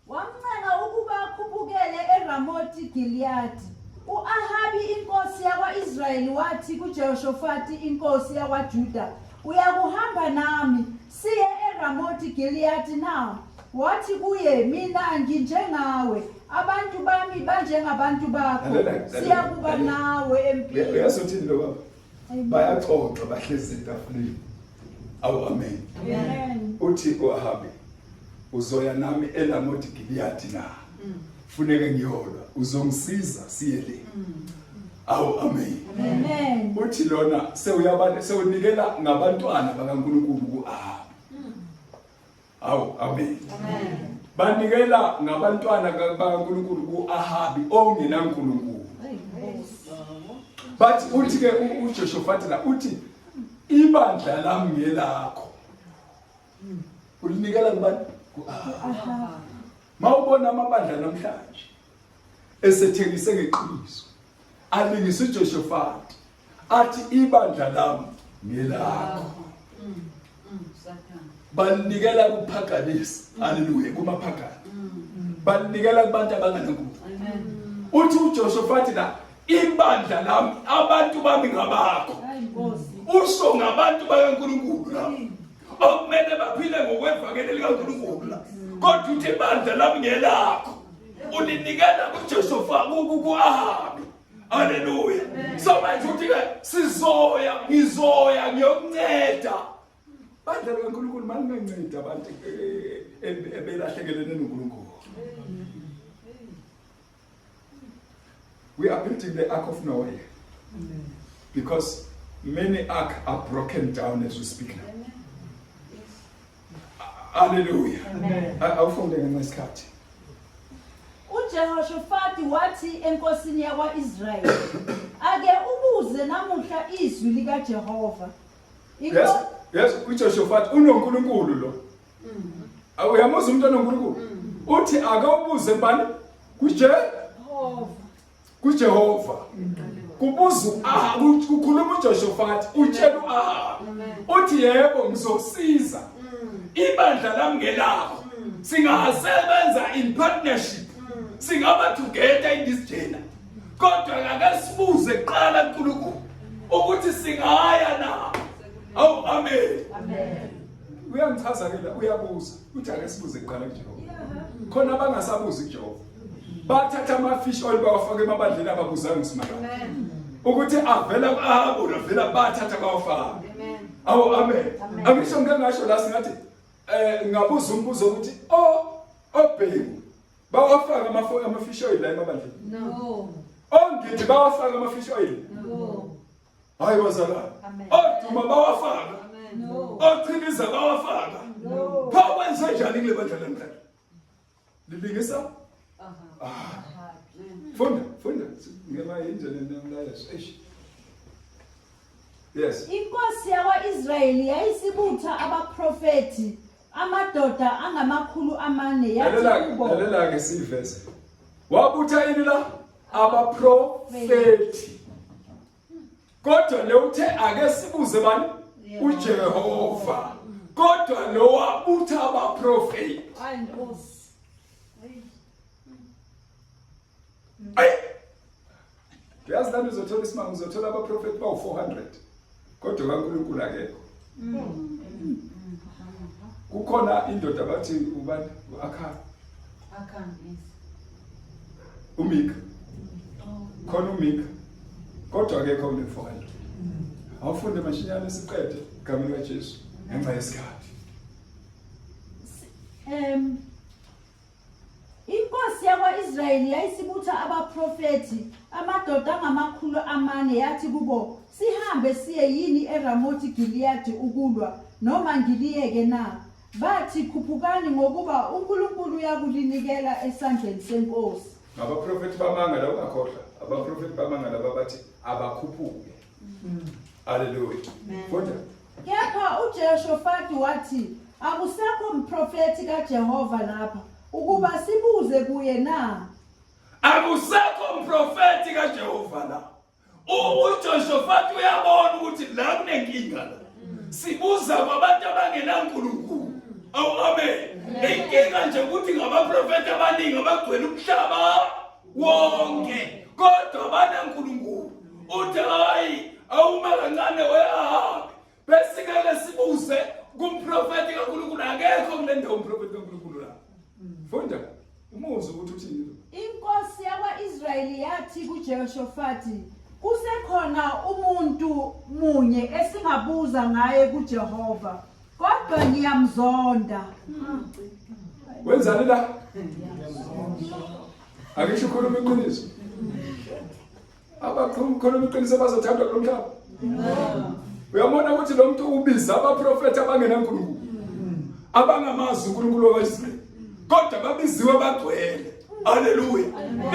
Wamncenga ukuba akhuphukele eRamothi Gileadi. U-Ahabi inkosi yakwa-Israyeli wathi kuJehoshafati inkosi yakwaJuda, uyakuhamba nami siye eRamothi Gileadi na? Wathi kuye, mina nginjengawe, abantu bami banjengabantu bakho, siyakuba nawe empini. Uyasothini lo baba? Bayaxoxa bahlezi etafuleni. Awu amen. Amen. Uthi ku-Ahabi uzoya nami eRamothi Gileadi na? Funeke ngiyolwa uzongisiza siye le. Awu amen. Amen. Uthi lona sewunikela ngabantwana bakaNkulunkulu ku-Ahabi. Awu amen. Amen. Banikela ngabantwana bakaNkulunkulu ku-Ahabi ongenaNkulunkulu. But uthi ke uJehoshaphat la uthi ibandla lami ngelakho. Ulinikela kubani? Ku-Ahabi. Mawubona amabandla namhlanje esethekise ngeqiniso alingisa uJehoshaphat athi ibandla lami ngelakho. Banikela kuphakanisi. Haleluya kumaphakani. Banikela kubantu abangenaNkulunkulu. Amen. Uthi uJehoshaphat la ibandla lami abantu bami ngabakho. Usho ngabantu bakaNkulunkulu la. Okumele baphile ngokwevangeli likaNkulunkulu la. Kodwa uthi ibandla lami ngelakho. Ulinikela kuJehoshaphat ku-Ahabi. Haleluya. So manje uthi ke ngizoya ngiyokunceda. Bandla likaNkulunkulu malinganceda abantu ebelahlekelene noNkulunkulu. We are building the Ark of Noah because many ark are broken down as we speak now. Hallelujah. Awufunde ngesikhathi. uJehoshafati wathi enkosini yakwa-Israyeli, ake ubuze namuhla izwi likaJehova. Yes, uJehoshaphat unoNkulunkulu lo. Awuyamazi umuntu onoNkulunkulu. Uthi akawubuze bani? kuJehova. Kubuza kukhuluma uJehoshaphat utshela uAhabi. Uthi yebo ngizokusiza. Ibandla lami ngelakho. Singasebenza in partnership. Singaba together in this journey. Kodwa ake sibuze kuqala kuNkulunkulu ukuthi singaya na. Awu amen. Amen. Uyangichaza ke la uyabuza. Uthi ake sibuze kuqala kuJehova. Khona abangasabuzi kuJehova. Bathatha amafish oil bawafaka emabandleni ababuzanga isimanga. Amen. Ukuthi avela kuAhabu navela bathatha bawafaka. Amen. Awu amen. Amen. Angisho ngeke ngasho la singathi ngabuza umbuzo ukuthi obheki bawafaka amafish oil la emabandleni. No. Ongithi bawafaka amafish oil. No. Hayi wazala. Amen. Oduma bawafaka. No. Oqhibiza bawafaka. No. Pha kwenze njani kule bandla lamhlanje? Lilingisa? Funda. Ngema indlela nemlayezo. Yes. Inkosi yakwa-Israyeli yayisibutha abaprofeti amadoda angamakhulu 4 yathi kubo. Lalela ke sivese. Wabutha ini la? Abaprofeti. Kodwa lo uthe ake sibuze bani? uJehova. Kodwa lo wabutha abaprofeti. Hayi Nkosi. Ay. Yazi lana uzothola isimanga uzothola abaprofeti bawu400. Kodwa kaNkulunkulu akekho. Kukhona indoda bathi ubani uAkhani. Umika. Khona umika. Kodwa akekho une400. Awufunde mashinyane siqede igama likaJesu ngenxa yesikhathi. Inkosi yakwa-Israyeli yayisibutha abaprofeti amadoda angamakhulu 4 yathi kubo, sihambe siye yini eRamothi Giliyadi ukulwa noma ngiliyeke na? Bathi khuphukani ngokuba uNkulunkulu uyakulinikela esandleni senkosi. Abaprofeti bamanga la ungakhohlwa. Abaprofeti bamanga la bathi abakhuphuke. Hallelujah. Funda. Kepha uJehoshaphat wathi, akusekho umprofeti kaJehova lapha ukuba sibuze kuye na. Akusekho umprofeti kaJehova la. uJehoshaphat uyabona ukuthi la kunenkinga la. Sibuza kwabantu abangenaNkulunkulu. Awu amen. Inkinga nje ukuthi ngabaprofeti abaningi abagcwele umhlaba wonke. Kodwa banaNkulunkulu. Uthi hayi awuma kancane weAhabi. Besikele sibuze kumprofeti kaNkulunkulu akekho kule ndawo umprofeti kaNkulunkulu la. Funda umuzwa ukuthi uthini lo. Inkosi yakwa-Israyeli yathi kuJehoshaphat, kusekhona umuntu munye esingabuza ngaye kuJehova, kodwa ngiyamzonda. Wenzani la? Akisho khuluma iqiniso. Abakhuluma iqiniso bazothandwa kulomhlaba. Uyabona ukuthi lo muntu ubiza abaprofeti abangenaNkulunkulu. Abangamazi uNkulunkulu waIsrael. Kodwa babiziwe bagcwele. Hallelujah.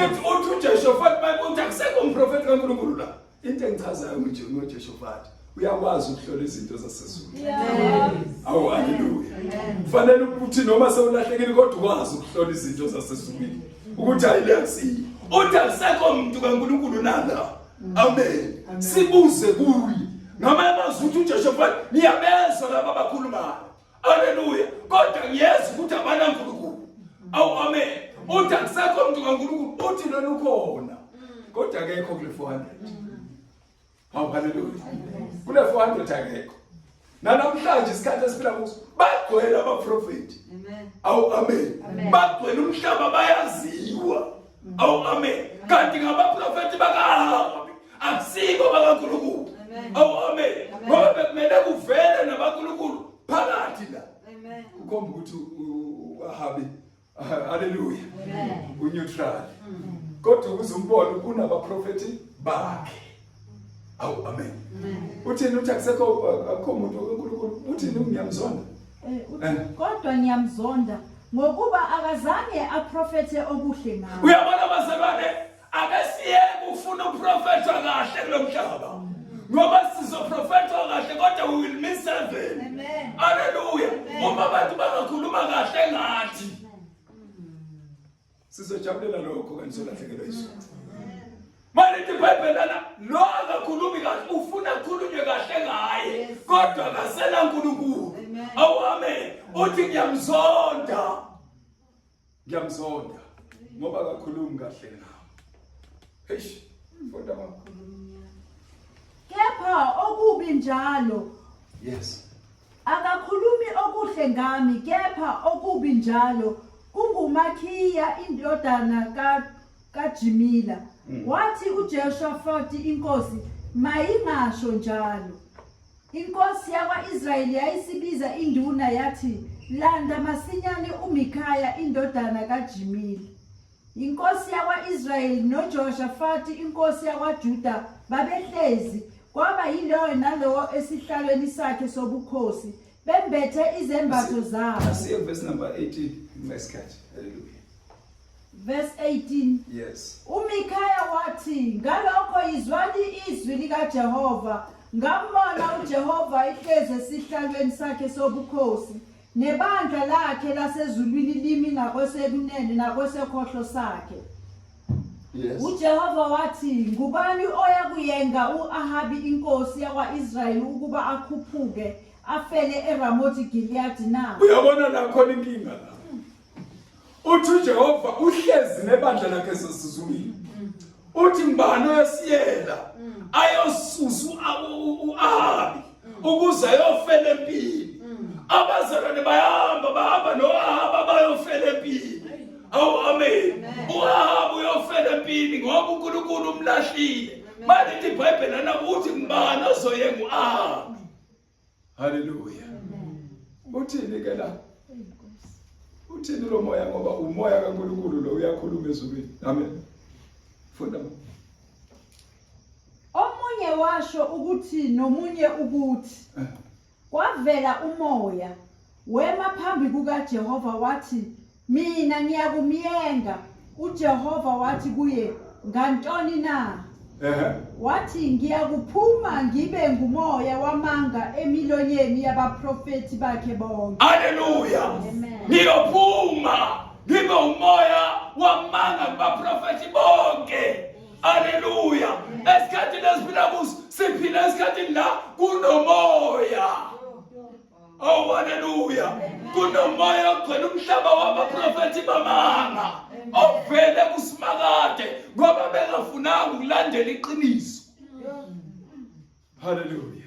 Uthi uJehoshaphat bayibuthi akusekho umprofeti kaNkulunkulu la. Into engichazayo ngoJehoshaphat uyakwazi ukuhlola izinto zasezulu. Awu hallelujah. Kufanele ukuthi noma sewulahlekile kodwa ukwazi ukuhlola izinto zasezulwini. Ukuthi ayilesi. Uthi akusekho umuntu kaNkulunkulu nala. Amen. Sibuze kuye. Noma yazi ukuthi uJehoshaphat niyabezwa laba abakhulumayo. Hallelujah. Kodwa ngiyeza ukuthi abanaNkulunkulu. Awu amen. Uthi akusekho umuntu kaNkulunkulu. Uthi lona ukhona. Kodwa akekho kule 400. Awu hallelujah. Kule 400 akekho. Namhlanje isikhathi esiphila kuso bagcwele abaprofeti. Amen. Awu amen. Bagcwele umhlaba bayaziwa. Awu amen. Kanti ngabaprofeti bakaHabi akusiko bakaNkulunkulu. Awu amen. Ngoba bekumele kuvele nabaNkulunkulu phakathi la. Amen. Ukhomba ukuthi uAhabi hallelujah. Uneutral. Kodwa uzumbona kunabaprofeti bakhe. Awu amen. Uthini uthi akusekho akho umuntu kaNkulunkulu. Uthini ngiyamzonda? Kodwa ngiyamzonda ngokuba akazange aprofethe okuhle ngawe. Uyabona abazalwane akasiyeke ufuna uprofetha kahle kulomhlaba. Ngoba sizoprofetha kahle kodwa we will miss uma abantu bangakhuluma kahle ngathi sizojabulela lokho kanti solahlekelwa isizwe. Manje iBhayibheli lana lo akakhulumi kahle ufuna kukhulunywe kahle ngaye kodwa akasela uNkulunkulu. Awu amen. Uthi ngiyamzonda ngoba akakhulumi kahle ngawo. Eish, mfunda makhulumi. Kepha okubi njalo. Yes. Akakhulumi okuhle ngami, kepha okubi njalo. KunguMakhiya indodana kaJimila. Wathi uJehoshafati inkosi mayingasho njalo. Inkosi yakwa-Israyeli yayisibiza induna yathi, landa masinyane uMikhaya indodana kaJimila. Inkosi yakwa-Israyeli noJehoshafati inkosi yakwaJuda babehlezi, kwaba yilowo nalowo esihlalweni sakhe sobukhosi, bembethe izembatho zabo. Asiye verse number 18 ngesikhathi. Hallelujah. Verse 18. Yes. uMikhaya wathi, ngalokho izwani izwi likaJehova. Ngambona uJehova ehlezi esihlalweni sakhe sobukhosi, nebandla lakhe lasezulwini limi ngakwesekunene nakwesekhohlo sakhe. Yes. uJehova wathi, ngubani oya kuyenga u-Ahabi inkosi yakwa-Israyeli ukuba akhuphuke afele eRamothi Gileadi na? Uyabona la khona inkinga la. Uthi uJehova uhlezi nebandla lakhe sesizulwini. Uthi ngibani oyasiyela ayosusa u-Ahabi ukuze ayofela empini. Abazalwane bahamba no-Ahabi bayofela empini. Awu amen. U-Ahabi uyofela empini ngoba uNkulunkulu umlahlile. Manje iBhayibheli lana uthi ngibani ozoyenga u-Ahabi. Hallelujah. Uthini ke la? Uthini lo moya ngoba umoya kaNkulunkulu lo uyakhuluma ezulwini. Amen. Funda. Omunye washo ukuthi nomunye ukuthi. Kwavela umoya wema phambi kukaJehova wathi, mina ngiyakumyenga. uJehova wathi kuye, ngantoni na? Wathi, ngiyakuphuma ngibe ngumoya wamanga emilonyeni yabaprofeti bakhe bonke. Hallelujah. Ngiyophuma ngibe umoya wamanga kubaprofeti bonke. Hallelujah. Esikhathini esiphila kuso siphila esikhathini la kunomoya. Oh hallelujah. Kunomoya ogcwele umhlaba wabaprofeti bamanga. Ovele kusimakade ngoba bengafunanga ukulandela iqiniso. Hallelujah.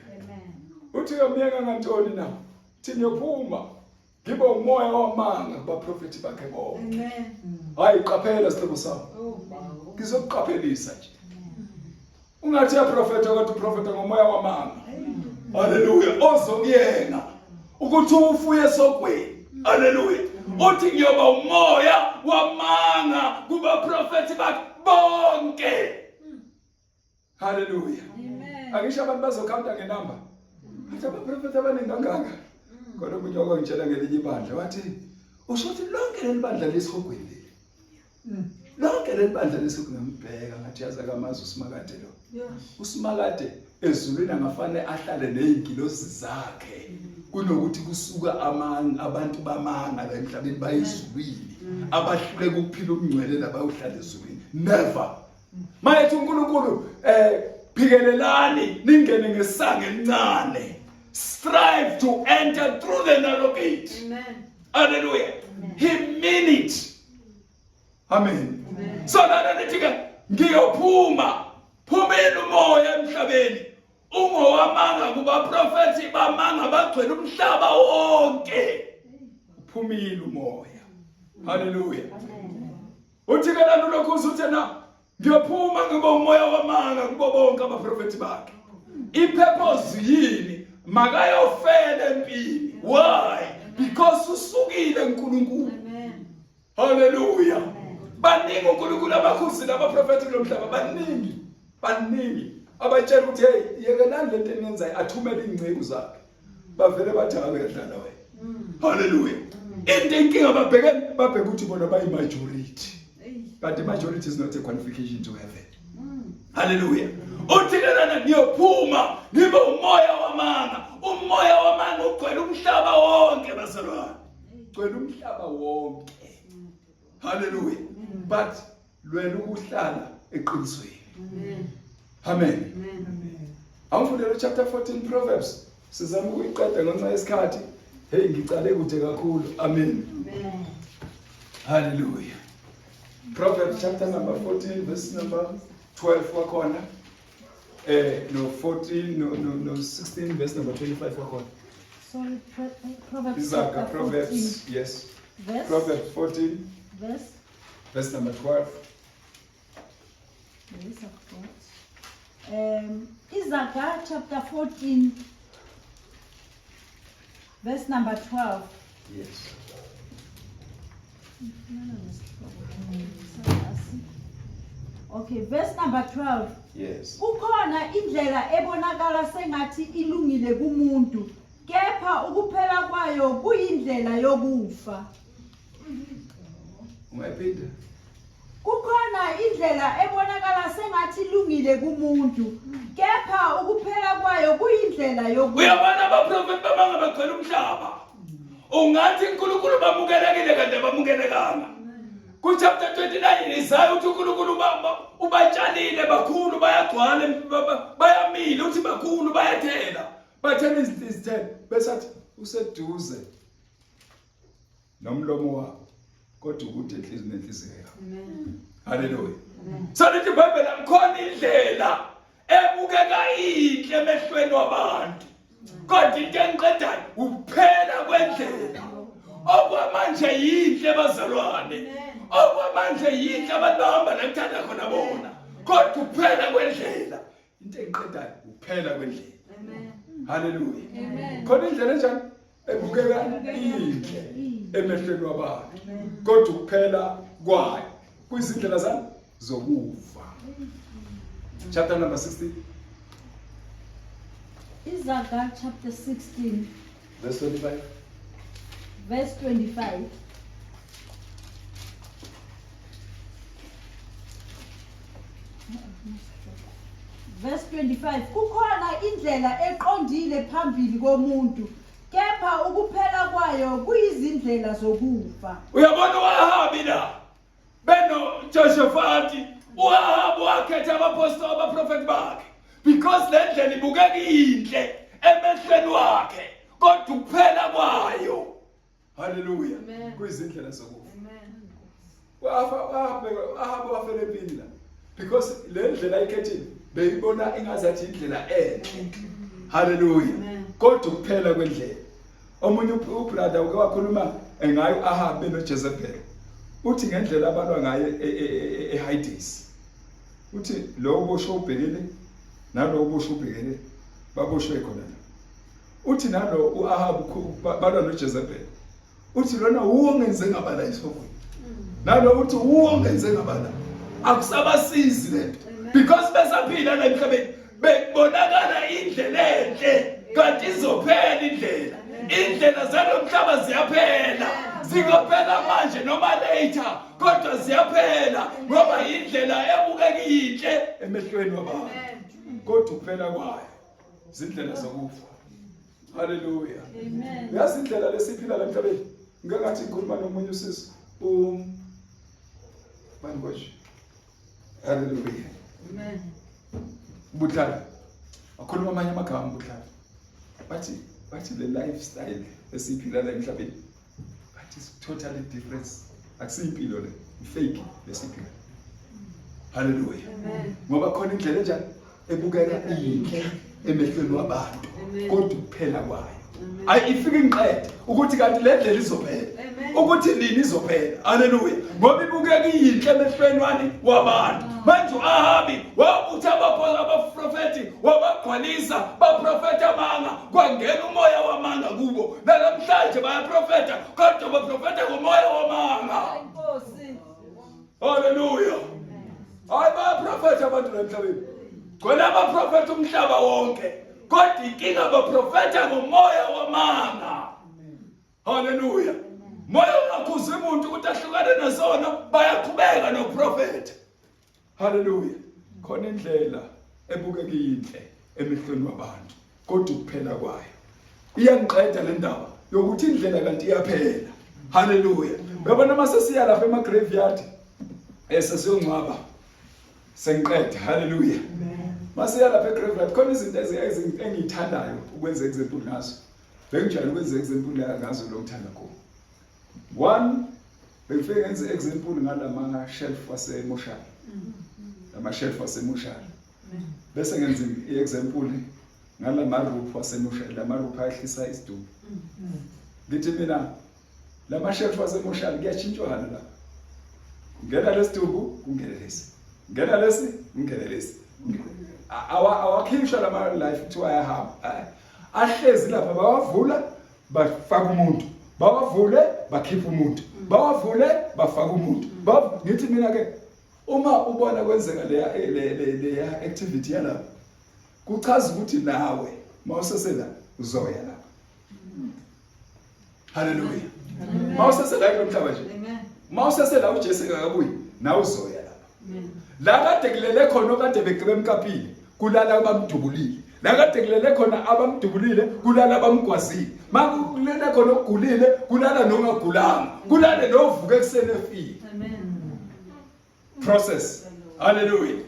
Uthi uyamyenga ngantoni na? Thini yophuma ngibe umoya wamanga kubaprofeti bakhe bonke. Amen. Hayi qaphela sihlobo sami. Ngizokuqaphelisa nje. Ungathi uyaprofeta kodwa uprofeta ngomoya wamanga. Hallelujah. Ozokuyenga ukuthi ufuye sokweni. Hallelujah. Uthi ngiyoba umoya wamanga kubaprofeti bakhe bonke. Hallelujah. Amen. Akisho abantu bazokhawunta ngenamba. Athi abaprofeti abaningi kangaka. Kodwa ubunyoko ngitshela ngelinye ibandla wathi ushothi lonke lelibandla lesihogweni leli. Lonke lelibandla lesingambheka ngathi yaza kamazi uSimakade lo. uSimakade ezulwini angafane ahlale nezingilosi zakhe kunokuthi kusuka abantu bamanga la emhlabeni bayizulwini abahluleka ukuphila ubungcwele labayohlala ezulwini. Never. Mayethi uNkulunkulu phikelelani ningene ngesango elincane. Strive to enter through the narrow gate. Amen. Hallelujah. Amen. He mean it. Amen. Amen. So lana nithi ke ngiyophuma phumela umoya emhlabeni ungowamanga kubaprofeti bamanga bagcwele umhlaba wonke. Uphumile umoya. Hallelujah. Amen. Uthi ke lana lokho uzuthena ngiyophuma ngibe umoya wamanga kubo bonke abaprofeti bakhe. Ipurpose yini? Makayofela empini. Why? Because usukile uNkulunkulu. Amen. Hallelujah. Amen. Baningi uNkulunkulu abakhuzi labaprofeti lomhlaba baningi abatshela ukuthi hey yekelani lento enenzayo athumele ingceku zakhe bavele bathi akuyadlala wena. Hallelujah. Into inkinga babheke ukuthi bona bayi majority. But the majority is not a qualification to heaven. Hallelujah. Uthi lana niyophuma ngibe umoya wamanga ugcwele umhlaba wonke bazalwane. Hallelujah. But lwela ukuhlala eqinisweni. Amen. Awufundele chapter 14 Proverbs. Sizama ukuyiqeda ngenxa yesikhathi. Hey ngicale kude kakhulu. Amen. Hallelujah. Proverbs chapter number 14 verse number 12 wakhona. No 14 no 16 verse number 25 wakhona. Sorry, Proverbs Izaga chapter Proverbs 14, yes. verse, Proverbs 14 verse number 12. Yes, of course. Izaga chapter 14 verse number 12. Yes. Okay, verse number 12. Yes. Kukhona indlela ebonakala sengathi ilungile kumuntu, kepha ukuphela kwayo kuyindlela yokufa. Ungayiphinda? Kukhona indlela ebonakala sengathi ilungile kumuntu, kepha ukuphela kwayo kuyindlela yokufa. Uyabona abaprofeti bamangabagcwele umhlaba. Ungathi uNkulunkulu bamukelekile kanti bamukelekanga. Ku chapter 29 Isaiah uthi uNkulunkulu ubatshalile bakhulu bayagcwala bayamila uthi bakhulu bayathela. Bathela izithelo besathi useduze nomlomo wabo kodwa ukuthi nenhliziyo yabo. Hallelujah. So lithi iBhayibheli akukhona indlela ebukeka inhle emehlweni wabantu. Kodwa into engiqedayo ukuphela kwendlela. Okwamanje yinhle bazalwane. Okwamanje yinhle abantu bahamba la kuthanda khona bona. Kodwa ukuphela kwendlela. Into engiqedayo ukuphela kwendlela. Amen. Hallelujah. Amen. Khona indlela enjani ebukeka inhle emehlweni wabantu. Kodwa ukuphela kwayo kuyizindlela zani zokufa. Chapter number 16. Izaga chapter 16 Verse 25. verse 25. Verse 25. Kukhona indlela eqondile phambili komuntu, kepha ukuphela kwayo kuyizindlela zokufa. Uyabona uAhabi la beno Jehoshaphat uAhabi wakhetha abapostoli abaprofeti bakhe because le ndlela ibukeka inhle emehlweni wakhe kodwa ukuphela kwayo. Hallelujah. Kuyizindlela zokufa. UAhabi wafela empini la because le ndlela ayikhethile beyibona ingazathi indlela enhle. Hallelujah. Kodwa ukuphela kwendlela. Omunye ubrother uke wakhuluma ngayo Ahabi noJezebel. Uthi ngendlela abalwa ngayo eHades. Uthi lo ubosho ubhekele nalo ubosho ubhekele baboshwe khona. Uthi nalo uAhabi balwa noJezebel. Uthi lona uwongenze ngabala isofuni. Nalo uthi uwongenze ngabala. Akusabasizi lento. Because besaphila la emhlabeni bekubonakala indlela enhle kanti izophela indlela. Indlela zalomhlaba ziyaphela. Zingaphela manje noma later kodwa ziyaphela ngoba indlela ebukeka inhle emehlweni wabantu. Kodwa ukuphela kwayo izindlela zokufa. Hallelujah. Amen. Yazi indlela lesiphila la emhlabeni. Ngeke ngathi ngikhuluma nomunye usisi bani kwasho. Hallelujah. Amen. Buhlala. Akhuluma amanye amagama buhlala. Bathi the lifestyle esiphila la emhlabeni. But it's totally different. Akusiyimpilo le, fake lesiphila. Hallelujah. Amen. Ngoba khona indlela enjani ebukeka inhle emehlweni wabantu kodwa ukuphela kwayo. Ayifike inqede ukuthi kanti le ndlela izophela. Ukuthi nini izophela. Hallelujah. Ngoba ibukeka inhle emehlweni wani wabantu. Manje uAhabi wabutha abaprofeti wabagcwalisa baprofeta amanga kwangena umoya wamanga kubo. Namhlanje bayaprofeta kodwa baprofeta ngomoya wamanga. Inkosi. Hallelujah. Hayi bayaprofeta abantu la emhlabeni. Khona abaprofeta umhlaba wonke. Kodwa inkinga abaprofeta ngomoya wamanga. Hallelujah. Moya ungakhuza umuntu ukuthi ahlukane nasona bayaqhubeka noprofeta. Hallelujah. Khona indlela ebukeka inhle emehlweni wabantu kodwa ukuphela kwayo iyangiqeda le ndaba yokuthi indlela kanti iyaphela. Hallelujah. Ngabona mase siya lapha ema-graveyard sesiyongcwaba sengiqeda. Hallelujah. Mase ya lapha e-graveyard khona izinto engiyithandayo ukwenza example ngazo. Bengijwayele ukwenza example ngazo lo ngithanda khona. One, bengifike ngenze example ngalama shelf wasemoshari. Lama shelf wasemoshari. Bese ngenza i-example ngalama roof wasemoshari, lama roof ayehlisa isidumbu. Ngithi mina lama shelf wasemoshari kuyachintshwana la. Ngena lesidumbu kungena lesi. Ngena lesi kungena lesi. Awakhishwa lama life kuthiwa ayahamba. Ahlezi lapha bawavula bafaka umuntu. Bawavule bakhipha umuntu. Bawavule bafaka umuntu. Ngithi mina ke uma ubona kwenzeka leya activity yalapha kuchaza ukuthi nawe mawusesela uzoya lapha. Hallelujah. Mawusesela kulomhlaba nje. Mawusesela uJesu akabuyi nawe uzoya lapha. La kade kulele khona okade beqebe emkapini kulala abamdubulile. La kade kulele khona abamdubulile kulala abamgwazile. Makulele khona ogulile kulala nongagulanga. Kulale novuka eksene efile. Process. Hallelujah.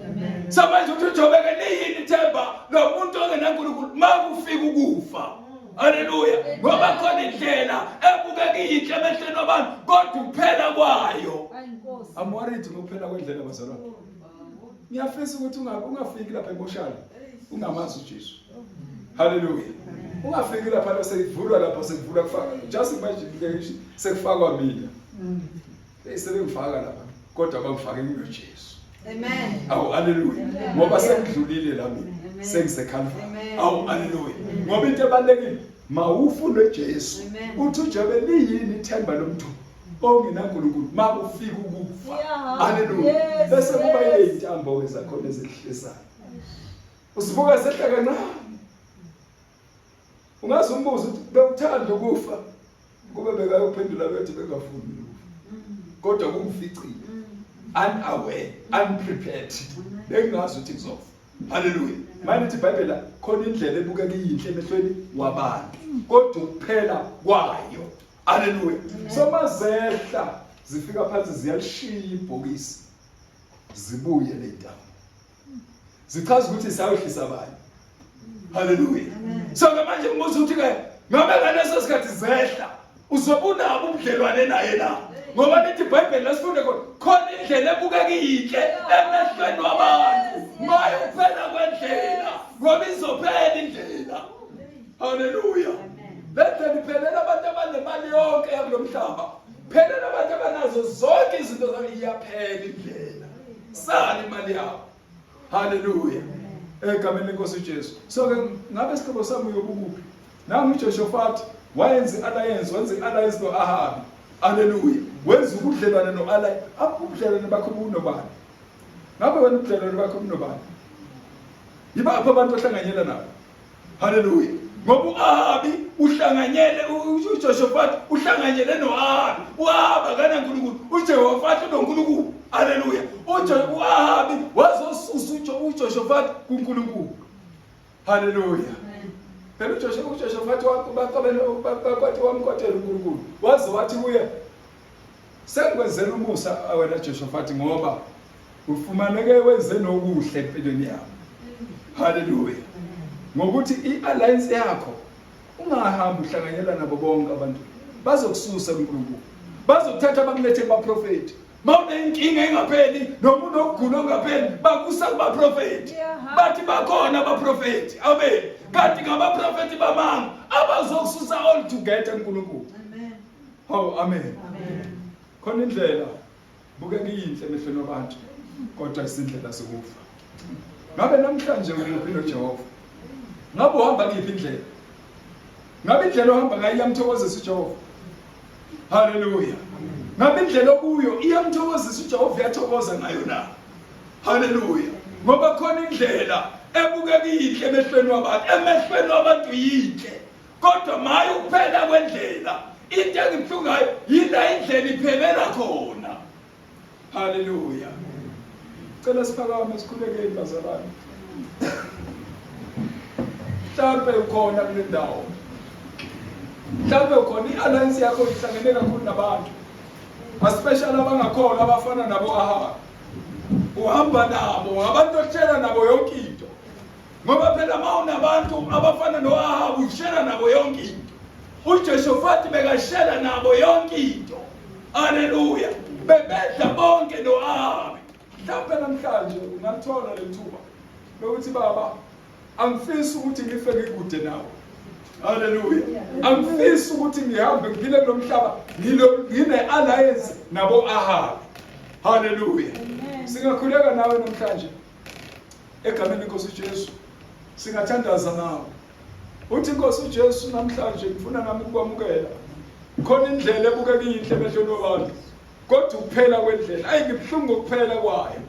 Samanje uthobeke niyini themba lo muntu ongenaNkulunkulu makufika ukufa. Hallelujah. Ngoba khona indlela ebukeka iyinhle emehlweni wabantu kodwa ukuphela kwayo. I'm worried ngokuphela kwendlela bazalwane. Ngiyafisa ukuthi ungafiki lapha emoshali ungamazi uJesu. Hallelujah. Ungafiki lapha bese ivulwa lapha sekuvulwa kufaka. Just imagine sekufakwa mina. Sebengifaka lapha kodwa bangifake uJesu. Amen. Awu hallelujah. Ngoba sengidlulile la mina. SengiseKalvari. Awu hallelujah. Ngoba into ebalekile mawufune uJesu. Uthi uJobe liyini ithemba lomuntu ongenaNkulunkulu makufika ukufa. Hallelujah. Bese kuba izintambo ezakhona ezihlesayo. Usibuka sehla kancane. Ungaze umbuzo ukuthi bekuthanda ukufa kube bekayophendula bethi bekafuni ukufa. Kodwa kumficile. Unaware, unprepared. Bengazi ukuthi kuzofa. Hallelujah. Manje iBhayibheli khona indlela ebukeka iyinhle emehlweni wabantu kodwa ukuphela kwayo. Hallelujah. So mazehla zifika phansi ziyalishiya ibhokisi zibuye ley'ntambo. Zichaza ukuthi sawehlisa abanye. Hallelujah. So manje ngibuza ukuthi ke ngabe ngaleso sikhathi zehla uzobunabo ubudlelwane naye na? Ngoba lithi iBhayibheli lasifunde khona indlela ebukeka iyinhle emehlweni wabantu maye ukuphela kwendlela ngoba izophela indlela. Hallelujah. Lendlela iphelela abantu abanemali yonke yakulomhlaba. Phelela abantu abanazo zonke izinto zabo iyaphela indlela. Sala imali yabo. Hallelujah. Egameni lenkosi uJesu. So ke ngabe isiqhebo sami uyobukuphi? Nangu uJehoshaphat wenza alliance noAhabi. Hallelujah. Wenza ubudlelwane noAhabi. Ubudlelwane bakho bunobani? Ngabe wena ubudlelwane bakho bunobani? Yibaphi abantu ohlanganyela nabo? Hallelujah. Ngoba uAhabi uhlanganyele uJehoshaphat uhlanganyele noAhabi. uAhabi akaNkulunkulu, uJehoshaphat uNkulunkulu. Hallelujah. uAhabi wazosusa uJehoshaphat kuNkulunkulu. Hallelujah. Phela uJehoshaphat bakwathi wamkhothela uNkulunkulu. Waze wathi kuye sengikwenzela umusa wena Jehoshaphat ngoba ufumaneke wenze nokuhle empilweni yakho. Hallelujah. Ngokuthi i-alliance yakho ungahambi uhlanganyela nabo bonke abantu bazokususa kuNkulunkulu. Bazokuthatha bakulethe abaprofeti. Mawune inkinga engapheli nomuntu ogula ongapheli bakusa kubaprofeti. Bathi bakhona abaprofeti. Amen. Kanti ngabaprofeti bamanga abazokususa all together kuNkulunkulu. Amen. Oh amen. Amen. Khona indlela bukeka iyinhle emehlweni wabantu kodwa isindlela sokufa. Ngabe namhlanje ukuphi noJehova? Ngabe uhamba ngiphi indlela? Ngabe indlela ohamba ngayo iyamthokozisa uJehova? Hallelujah. Ngabe indlela okuyo iyamthokozisa uJehova, uyathokoza ngayo na? Hallelujah. Ngoba khona indlela ebukeka iyinhle emehlweni wabantu, emehlweni wabantu yinhle. Kodwa maye ukuphela kwendlela. Into engibhlungu ngayo yila indlela iphelela khona. Hallelujah. Cela siphakame sikhulekele bazalwane. Mhlawumbe ukhona kule ndawo. Mhlawumbe ukhona i-alliance yakho ihlangene kakhulu nabantu. especially abangakhona abafana nabo Ahabi. Uhamba nabo abantu oshela nabo yonke into. Ngoba phela mawunabantu abafana noAhabi ushela nabo yonke into. uJehoshafati bekashela nabo yonke into. Haleluya. Bebedla bonke noAhabi. Mhlawumbe namhlanje ungathola lethuba lokuthi baba angifisi ukuthi ngife ngikude nawe. Haleluya. Angifisi ukuthi ngihambe ngiphile kulomhlaba ngine alliance nabo Ahabi. Haleluya. Singakhuleka nawe namhlanje egameni lenkosi uJesu. Singathandaza nawe. Uthi inkosi uJesu namhlanje ngifuna nami ukwamukela. Khona indlela ebukeka inhle emehlweni wabantu. Kodwa ukuphela kwendlela ayingibhlungu ukuphela kwayo.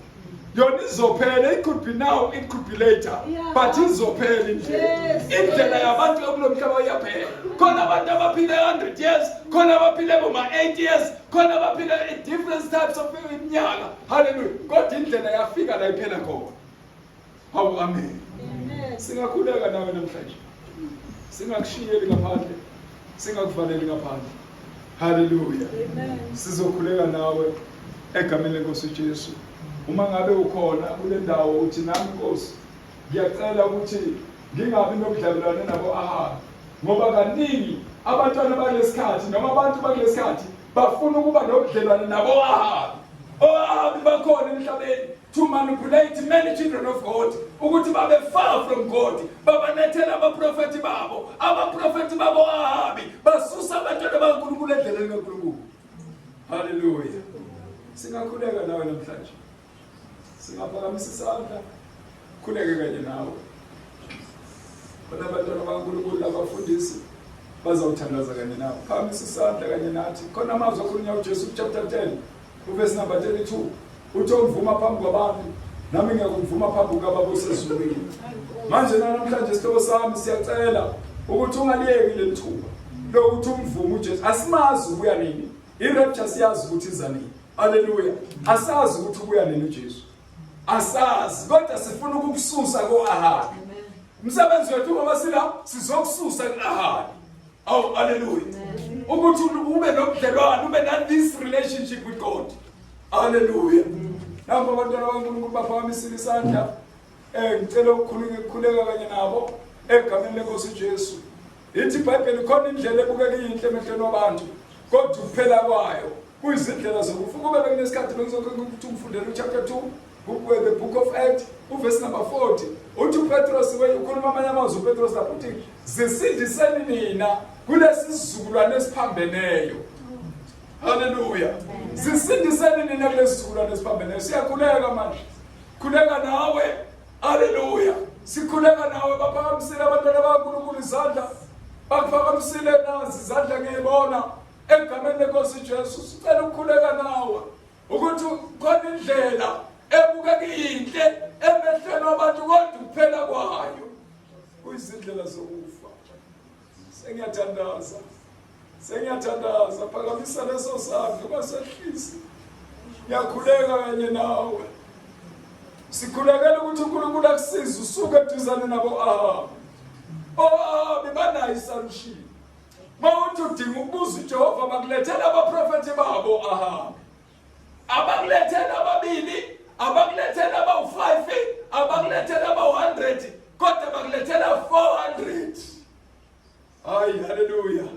Yona izophela, it could be now, it could be later. But izophela indlela. Indlela yabantu kulomhlaba iyaphela. Khona abantu abaphile 100 years, khona abaphile boma 8 years, khona abaphile different types of iminyaka. Hallelujah. Kodwa indlela yafika la iphela khona. Hawu amen. Singakhuleka nawe namhlanje. Singakushiyeli ngaphandle. Singakuvaleli ngaphandle. Hallelujah. Sizokhuleka nawe egameni lenkosi uJesu. Uma ngabe ukhona kule ndawo uthi nami Nkosi ngiyacela ukuthi ngingabi nobudlelwane nabo Ahabi. Ngoba kaningi abantwana balesikhathi noma abantu balesikhathi bafuna ukuba nobudlelwane nabo Ahabi. Ahabi bakhona emhlabeni to manipulate many children of God ukuthi babe far from God. Babanethela abaprofeti babo. Abaprofeti babo Ahabi basusa abantwana bakaNkulunkulu endleleni kaNkulunkulu. Hallelujah. Singakhuleka nawe namhlanje. Singaphakamisa isandla khuleke kanye nawe. Bona abantwana bakaNkulunkulu abafundisi bazawuthandaza kanye nawe. Phakamisa isandla kanye nathi. Khona amazwi akhulunywa uJesu chapter 10 verse number 32. Uthi uvuma phambi kwabantu nami ngiyakuvuma phambi kwababa osezulwini. Manje namhlanje isihlobo sami siyacela ukuthi ungaliyeki le thuba lokuthi umvume uJesu. Asimazi ubuya nini. I-rapture siyazi ukuthi iza nini. Hallelujah. Asazi ukuthi ubuya nini uJesu. Asazi kodwa sifuna ukukususa koAhabi. Umsebenzi wethu ngoba sila sizokususa kuAhabi. Oh hallelujah. Ukuthi ube nobudlelwano, ube na this relationship with God. Hallelujah. Nabo abantwana bakaNkulunkulu baphakamisile isandla. Ngicela ukukhuleka kanye nabo egameni lenkosi uJesu. Ithi iBhayibheli khona indlela ebukeka inhle emehlweni wabantu kodwa ukuphela kwayo kuyizindlela zokufa. Kube bekunesikhathi bengizokuthi ngifundele uchapter 2 the book of Acts verse number 40. Uthi uPetros ukhuluma amanye amazwi uPetros lapho uthi zisindiseni nina kulesi sizukulwane esiphambeneyo. Hallelujah. Zisindiseni nina kulesi sizukulwane esiphambeneyo. Siyakhuleka manje. Khuleka nawe. Hallelujah. Sikhuleka nawe baphakamisile abantwana bakaNkulunkulu izandla. Bakuphakamisile nazi izandla ngiyibona egameni lenkosi uJesu. Sicela ukukhuleka nawe ukuthi khona indlela ebukeka inhle emehlweni wabantu kodwa ukuphela kwayo kuyizindlela zokufa. Sengiyathandaza phakamisa leso sandla kwasehlisi. Ngiyakhuleka kanye nawe. Sikhulekela ukuthi uNkulunkulu akusize usuke eduzane nabo Ahabi. Ahabi banayo isolution. Mawuthi udinga ukubuza uJehova bakulethela abaprofeti babo Ahabi. Abakulethela ababili, abakulethela aba5, abakulethela aba100, kodwa bakulethela 400. Hayi hallelujah.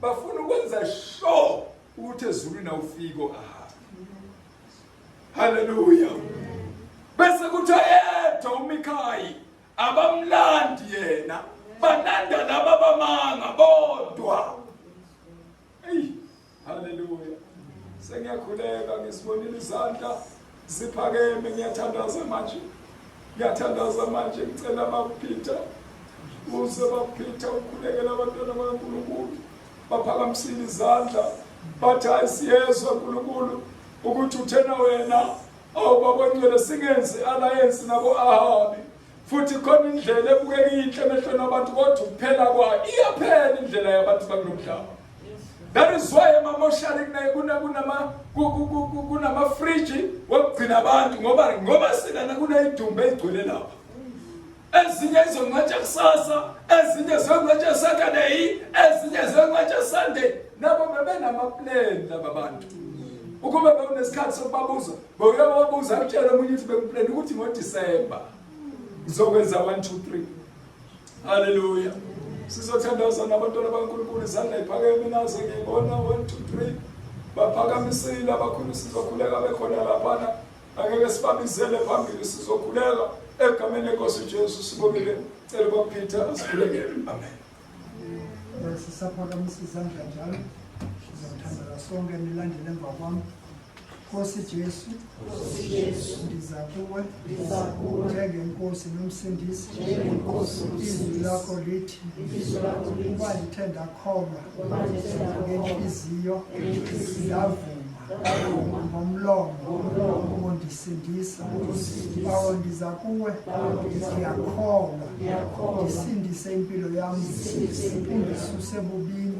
Bafuna ukwenza sure ukuthi ezulwini awufiko Ahabi. Hallelujah. Bese kuthi yedwa uMikhayi abamlandi yena bananda laba bamanga bodwa. Hey hallelujah. Sengiyakhuleka ngisibonile izandla ziphakeme. Ngiyathandaza manje ngicela bakuPeter uze bakuPeter ukhulekela abantwana bakaNkulunkulu baphakamisile izandla bathi ayisiyezwa uNkulunkulu ukuthi uthena wena awubabongcwele singenzi alliance nabo Ahabi. Futhi khona indlela ebukeka inhle emehlweni wabantu kodwa ukuphela kwayo iyaphela indlela yabantu bakulomhlaba. That is why emotionally kunama fridge wokugcina abantu ngoba sina kunayidumbe egcwele lapha. Ezinye izonqatsha kusasa, ezinye zonqatsha Saturday, ezinye zonqatsha Sunday. Nabo bebenama plan laba bantu. Ukube bewunesikhathi sokubabuza, bewuyababuza utshele omunye ukuthi bengiplan ukuthi ngoDisemba ngizokwenza 1 2 3. Hallelujah. Sizothandaza nabantwana baNkulunkulu izandla iphakeme nazo ngibona 1 2 3. Baphakamisile abakhulu sizokhuleka bekhona laphana. Angeke sibabizele phambili sizokhuleka egameni lenkosi Jesu sibonile cela baPeter asikhulekele. Amen. Sisaphakamisa izandla njalo. Sizothandana sonke nilandele emva kwami. Nkosi Jesu, ndiza kuwe njengenkosi nomsindisi. Izwi lakho lithi uba lithe ndakholwa ngenhliziyo ndavuma ngomlomo undisindisa. Bawo ndiza kuwe ndiyakholwa ndisindise impilo yami, undisuse ebubini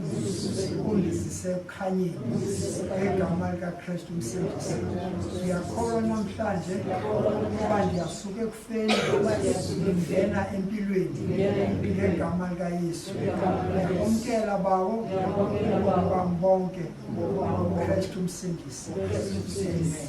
undisise ekukhanyeni ngegama likaKristu umsindisi. Ndiyakholwa namhlanje uba ndiyasuka ekufeni ndingena empilweni ngegama likaYesu. Ndiyakwamkela bawo bami bonke uKristu umsindisi. Amen.